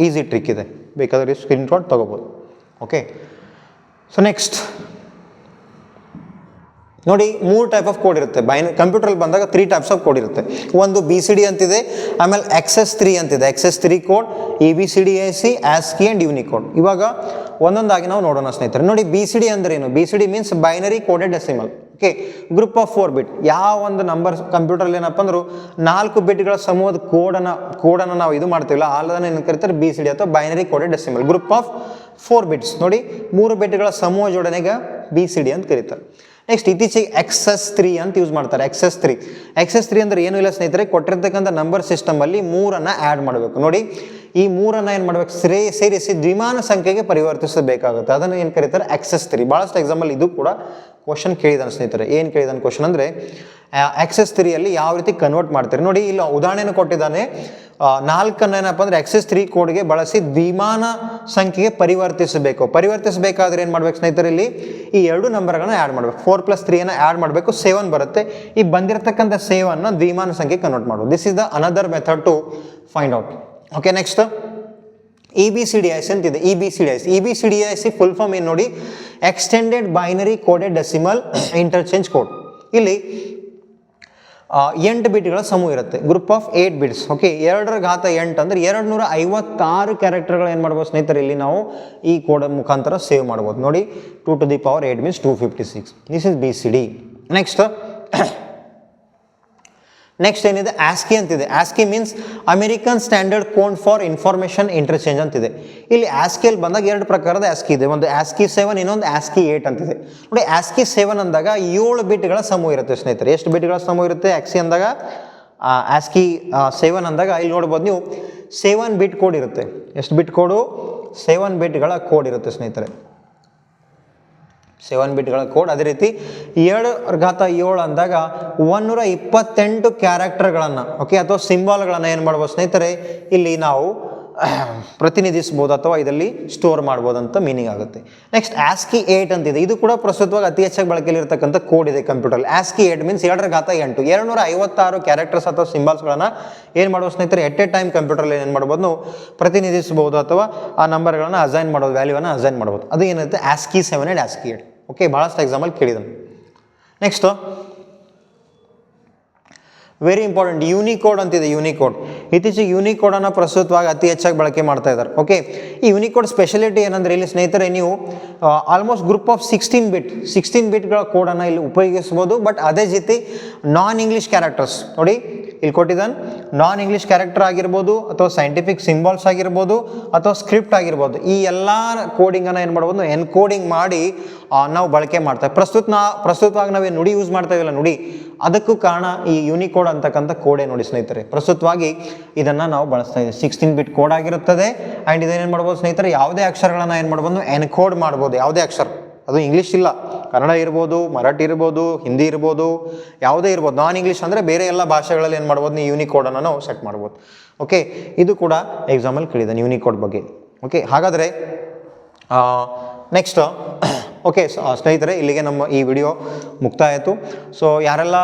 Speaker 1: ಈಸಿ ಟ್ರಿಕ್ ಇದೆ. ಬೇಕಾದರೆ ಸ್ಕ್ರೀನ್ಶಾಟ್ ತೊಗೋಬೋದು. ಓಕೆ, ಸೊ ನೆಕ್ಸ್ಟ್ ನೋಡಿ 3 ಟೈಪ್ ಆಫ್ ಕೋಡ್ ಇರುತ್ತೆ. ಕಂಪ್ಯೂಟರಲ್ಲಿ ಬಂದಾಗ 3 ಟೈಪ್ಸ್ ಆಫ್ ಕೋಡ್ ಇರುತ್ತೆ. ಒಂದು BCD ಅಂತಿದೆ, ಆಮೇಲೆ XS3 ಅಂತಿದೆ. XS3 code, ABCDIC, ASCII and Unicode. ಇವಾಗ ಒಂದೊಂದಾಗಿ ನಾವು ನೋಡೋಣ ಸ್ನೇಹಿತರೆ. ನೋಡಿ BCD ಅಂದ್ರೆ ಏನು? BCD means binary coded decimal. Okay, group of 4 ಬಿಟ್. ಯಾವ ಒಂದು ನಂಬರ್ ಕಂಪ್ಯೂಟರ್ಲಿ ಏನಪ್ಪ ಅಂದ್ರು 4 ಬಿಟ್ಗಳ ಸಮೂಹದ ಕೋಡನ್ನು ನಾವು ಇದು ಮಾಡ್ತೀವಿಲ್ಲ, ಅದನ್ನು ಏನು ಕರೀತಾರೆ? BCD ಅಥವಾ binary coded decimal. Group of 4 bits. ನೋಡಿ 3 ಬಿಟ್ಗಳ ಸಮೂಹ ಜೋಡಣೆಗೆ BCD ಅಂತ ಕರೀತಾರೆ. ನೆಕ್ಸ್ಟ್ ಇತ್ತೀಚೆಗೆ XS3 ಅಂತ ಯೂಸ್ ಮಾಡ್ತಾರೆ. XS3 ಅಂದ್ರೆ ಏನು ಇಲ್ಲ ಸ್ನೇಹಿತರೆ, ಕೊಟ್ಟಿರ್ತಕ್ಕಂಥ ನಂಬರ್ ಸಿಸ್ಟಮಲ್ಲಿ 3ಅನ್ನು ಆ್ಯಡ್ ಮಾಡಬೇಕು. ನೋಡಿ ಈ 3ಅನ್ನು ಏನು ಮಾಡಬೇಕು? ಸೇರಿಸಿ ದ್ವಿಮಾನ ಸಂಖ್ಯೆಗೆ ಪರಿವರ್ತಿಸಬೇಕಾಗುತ್ತೆ. ಅದನ್ನು ಏನು ಕರೀತಾರೆ? XS3. ಭಾಳಷ್ಟು ಎಕ್ಸಾಂಪಲ್ ಇದು ಕೂಡ ಕ್ವಶನ್ ಕೇಳಿದಾನೆ ಸ್ನೇಹಿತರೆ. ಏನು ಕೇಳಿದಾನೆ ಕ್ವಶನ್ ಅಂದರೆ XS3ಯಲ್ಲಿ ಯಾವ ರೀತಿ ಕನ್ವರ್ಟ್ ಮಾಡ್ತಾರೆ. ನೋಡಿ ಇಲ್ಲಿ ಉದಾಹರಣೆಯನ್ನು ಕೊಟ್ಟಿದ್ದಾನೆ. 4 ಏನಪ್ಪ ಅಂದರೆ XS3 ಕೋಡ್ಗೆ ಬಳಸಿ ದ್ವಿಮಾನ ಸಂಖ್ಯೆಗೆ ಪರಿವರ್ತಿಸಬೇಕಾದ್ರೆ ಏನು ಮಾಡ್ಬೇಕು ಸ್ನೇಹಿತರೆ? ಇಲ್ಲಿ ಈ 2 ನಂಬರ್ಗಳನ್ನ ಆ್ಯಡ್ ಮಾಡಬೇಕು. 4 + 3 ಆ್ಯಡ್ ಮಾಡಬೇಕು, 7 ಬರುತ್ತೆ. ಈ ಬಂದಿರತಕ್ಕಂಥ 7ಅನ್ನು ದ್ವಿಮಾನ ಸಂಖ್ಯೆ ಕನ್ವರ್ಟ್ ಮಾಡೋದು. This is the another method to find out. Okay, next EBCDIC ಅಂತಿದೆ. EBCDIC ಫುಲ್ ಫಾರ್ಮ್ ಏನು ನೋಡಿ? Extended binary coded decimal interchange code. ಇಲ್ಲಿ 8 ಬಿಟ್ಗಳ ಸಮೂಹ ಇರುತ್ತೆ, ಗ್ರೂಪ್ ಆಫ್ 8 ಬಿಟ್ಸ್. ಓಕೆ, 2^8 ಅಂದರೆ 256 ಕ್ಯಾರೆಕ್ಟರ್ಗಳು ಏನು ಮಾಡ್ಬೋದು ಸ್ನೇಹಿತರೆ, ಇಲ್ಲಿ ನಾವು ಈ ಕೋಡ್ ಮುಖಾಂತರ ಸೇವ್ ಮಾಡ್ಬೋದು. ನೋಡಿ, 2^8 means 256. This is BCD. Next ಏನಿದೆ, ಆಸ್ಕಿ ಅಂತಿದೆ. ASCII means American standard code for information interchange ಅಂತಿದೆ. ಇಲ್ಲಿ ಆಸ್ಕಿಯಲ್ಲಿ ಬಂದಾಗ 2 ಪ್ರಕಾರದ ಆಸ್ಕಿ ಇದೆ, ಒಂದು ಆಸ್ಕಿ 7, ಇನ್ನೊಂದು ಆಸ್ಕಿ 8 ಅಂತಿದೆ. ನೋಡಿ, ಆಸ್ಕಿ 7 ಅಂದಾಗ 7 ಬಿಟ್ಗಳ ಸಮೂಹ ಇರುತ್ತೆ ಸ್ನೇಹಿತರೆ. ಎಷ್ಟು ಬಿಟ್ಗಳ ಸಮೂಹ ಇರುತ್ತೆ ಆಸ್ಕಿ ಅಂದಾಗ? ಆಸ್ಕಿ 7 ಅಂದಾಗ ಇಲ್ಲಿ ನೋಡ್ಬೋದು ನೀವು 7 ಬಿಟ್ ಕೋಡ್ ಇರುತ್ತೆ. ಎಷ್ಟು ಬಿಟ್ ಕೋಡು? 7 ಬಿಟ್ಗಳ ಕೋಡ್ ಇರುತ್ತೆ ಸ್ನೇಹಿತರೆ, 7 ಬಿಟ್ಗಳ ಕೋಡ್. ಅದೇ ರೀತಿ 2^7 ಅಂದಾಗ 128 ಕ್ಯಾರೆಕ್ಟರ್ಗಳನ್ನು, ಓಕೆ, ಅಥವಾ ಸಿಂಬಾಲ್ಗಳನ್ನು ಏನು ಮಾಡ್ಬೋದು ಸ್ನೇಹಿತರೆ, ಇಲ್ಲಿ ನಾವು ಪ್ರತಿನಿಧಿಸ್ಬೋದು ಅಥವಾ ಇದರಲ್ಲಿ ಸ್ಟೋರ್ ಮಾಡ್ಬೋದು ಅಂತ ಮೀನಿಂಗ್ ಆಗುತ್ತೆ. ನೆಕ್ಸ್ಟ್ ಆಸ್ಕಿ 8 ಅಂತಿದೆ. ಇದು ಕೂಡ ಪ್ರಸ್ತುತವಾಗಿ ಅತಿ ಹೆಚ್ಚಾಗಿ ಬಳಕೆಯಲ್ಲಿ ಇರತಕ್ಕಂಥ ಕೋಡ್ ಇದೆ ಕಂಪ್ಯೂಟರ್. ಆಸ್ಕಿ 8 ಮೀನ್ಸ್ 2^8, 256 ಕ್ಯಾರೆಕ್ಟರ್ಸ್ ಅಥವಾ ಸಿಂಬಲ್ಸ್ಗಳನ್ನು ಏನು ಮಾಡ್ಬೋದು ಸ್ನೇಹಿತರೆ, ಎಟ್ ಎ ಟೈಮ್ ಕಂಪ್ಯೂಟರ್ಲ್ಲಿ ಏನು ಮಾಡ್ಬೋದು ನಾವು ಪ್ರತಿನಿಧಿಸಬಹುದು ಅಥವಾ ಆ ನಂಬರ್ಗಳನ್ನು ಅಸೈನ್ ಮಾಡೋದು, ವ್ಯಾಲ್ಯೂವನ್ನು ಅಸೈನ್ ಮಾಡ್ಬೋದು. ಅದು ಏನಿರುತ್ತೆ ಆಸ್ಕಿ 7 ಆ್ಯಂಡ್ ಆಸ್ಕಿ 8. ಓಕೆ, ಭಾಳಷ್ಟು ಎಕ್ಸಾಂಪಲ್ ಕೇಳಿದನು. ನೆಕ್ಸ್ಟ್ ವೆರಿ ಇಂಪಾರ್ಟೆಂಟ್ ಯೂನಿಕೋಡ್ ಅಂತಿದೆ. ಯೂನಿಕೋಡ್ ಇತ್ತೀಚೆಗೆ ಯೂನಿಕೋಡನ್ನು ಪ್ರಸ್ತುತವಾಗಿ ಅತಿ ಹೆಚ್ಚಾಗಿ ಬಳಕೆ ಮಾಡ್ತಾ ಇದ್ದಾರೆ. ಓಕೆ, ಈ ಯೂನಿಕೋಡ್ ಸ್ಪೆಷಾಲಿಟಿ ಏನಂದರೆ ಇಲ್ಲಿ ಸ್ನೇಹಿತರೆ ನೀವು ಆಲ್ಮೋಸ್ಟ್ ಗ್ರೂಪ್ ಆಫ್ 16 ಬಿಟ್ಗಳ ಕೋಡನ್ನು ಇಲ್ಲಿ ಉಪಯೋಗಿಸ್ಬೋದು. ಬಟ್ ಅದೇ ರೀತಿ ನಾನ್ ಇಂಗ್ಲೀಷ್ ಕ್ಯಾರೆಕ್ಟರ್ಸ್, ನೋಡಿ ಇಲ್ಲಿ ಕೊಟ್ಟಿದ್ದಾನೆ, ನಾನ್ ಇಂಗ್ಲೀಷ್ ಕ್ಯಾರೆಕ್ಟರ್ ಆಗಿರ್ಬೋದು ಅಥವಾ ಸೈಂಟಿಫಿಕ್ ಸಿಂಬಾಲ್ಸ್ ಆಗಿರ್ಬೋದು ಅಥವಾ ಸ್ಕ್ರಿಪ್ಟ್ ಆಗಿರ್ಬೋದು, ಈ ಎಲ್ಲ ಕೋಡಿಂಗನ್ನು ಏನು ಮಾಡ್ಬೋದು, ಎನ್ಕೋಡಿಂಗ್ ಮಾಡಿ ನಾವು ಬಳಕೆ ಮಾಡ್ತೇವೆ. ಪ್ರಸ್ತುತವಾಗಿ ನಾವೇನು ನುಡಿ ಯೂಸ್ ಮಾಡ್ತಾ ಇದ್ದೀವಲ್ಲ, ನುಡಿ, ಅದಕ್ಕೂ ಕಾರಣ ಈ ಯೂನಿಕೋಡ್ ಅಂತಕ್ಕಂಥ ಕೋಡೆ ನೋಡಿ ಸ್ನೇಹಿತರೆ. ಪ್ರಸ್ತುತವಾಗಿ ಇದನ್ನು ನಾವು ಬಳಸ್ತಾ ಇದ್ದೀವಿ. 16 ಬಿಟ್ ಕೋಡ್ ಆಗಿರುತ್ತದೆ. ಆ್ಯಂಡ್ ಇದೇನೇನು ಮಾಡ್ಬೋದು ಸ್ನೇಹಿತರೆ, ಯಾವುದೇ ಅಕ್ಷರಗಳನ್ನು ಏನು ಮಾಡ್ಬೋದು, ಎನ್ಕೋಡ್ ಮಾಡ್ಬೋದು. ಯಾವುದೇ ಅಕ್ಷರ, ಅದು ಇಂಗ್ಲೀಷ್ ಇಲ್ಲ, ಕನ್ನಡ ಇರ್ಬೋದು, ಮರಾಠಿ ಇರ್ಬೋದು, ಹಿಂದಿ ಇರ್ಬೋದು, ಯಾವುದೇ ಇರ್ಬೋದು. ನಾನ್ ಇಂಗ್ಲೀಷ್ ಅಂದರೆ ಬೇರೆ ಎಲ್ಲ ಭಾಷೆಗಳಲ್ಲಿ ಏನು ಮಾಡ್ಬೋದು, ನೀವು ಯೂನಿಕೋಡನ್ನು ನಾವು ಸೆಟ್ ಮಾಡ್ಬೋದು. ಓಕೆ, ಇದು ಕೂಡ ಎಕ್ಸಾಂಪಲ್ ಕೇಳಿದ್ದಾನೆ ಯೂನಿಕೋಡ್ ಬಗ್ಗೆ. ಓಕೆ, ಹಾಗಾದರೆ ನೆಕ್ಸ್ಟ್ ಓಕೆ ಸ್ನೇಹಿತರೆ, ಇಲ್ಲಿಗೆ ನಮ್ಮ ಈ ವಿಡಿಯೋ ಮುಕ್ತಾಯ ಆಯಿತು. ಸೊ ಯಾರೆಲ್ಲ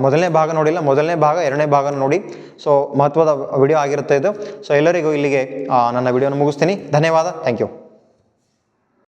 Speaker 1: ಮೊದಲನೇ ಭಾಗ ನೋಡಿಲ್ಲ, ಮೊದಲನೇ ಭಾಗ 2ನೇ ಭಾಗ ನೋಡಿ. ಸೊ ಮಹತ್ವದ ವಿಡಿಯೋ ಆಗಿರುತ್ತೆ ಇದು. ಸೊ ಎಲ್ಲರಿಗೂ ಇಲ್ಲಿಗೆ ನನ್ನ ವಿಡಿಯೋನ ಮುಗಿಸ್ತೀನಿ. ಧನ್ಯವಾದ. Thank you.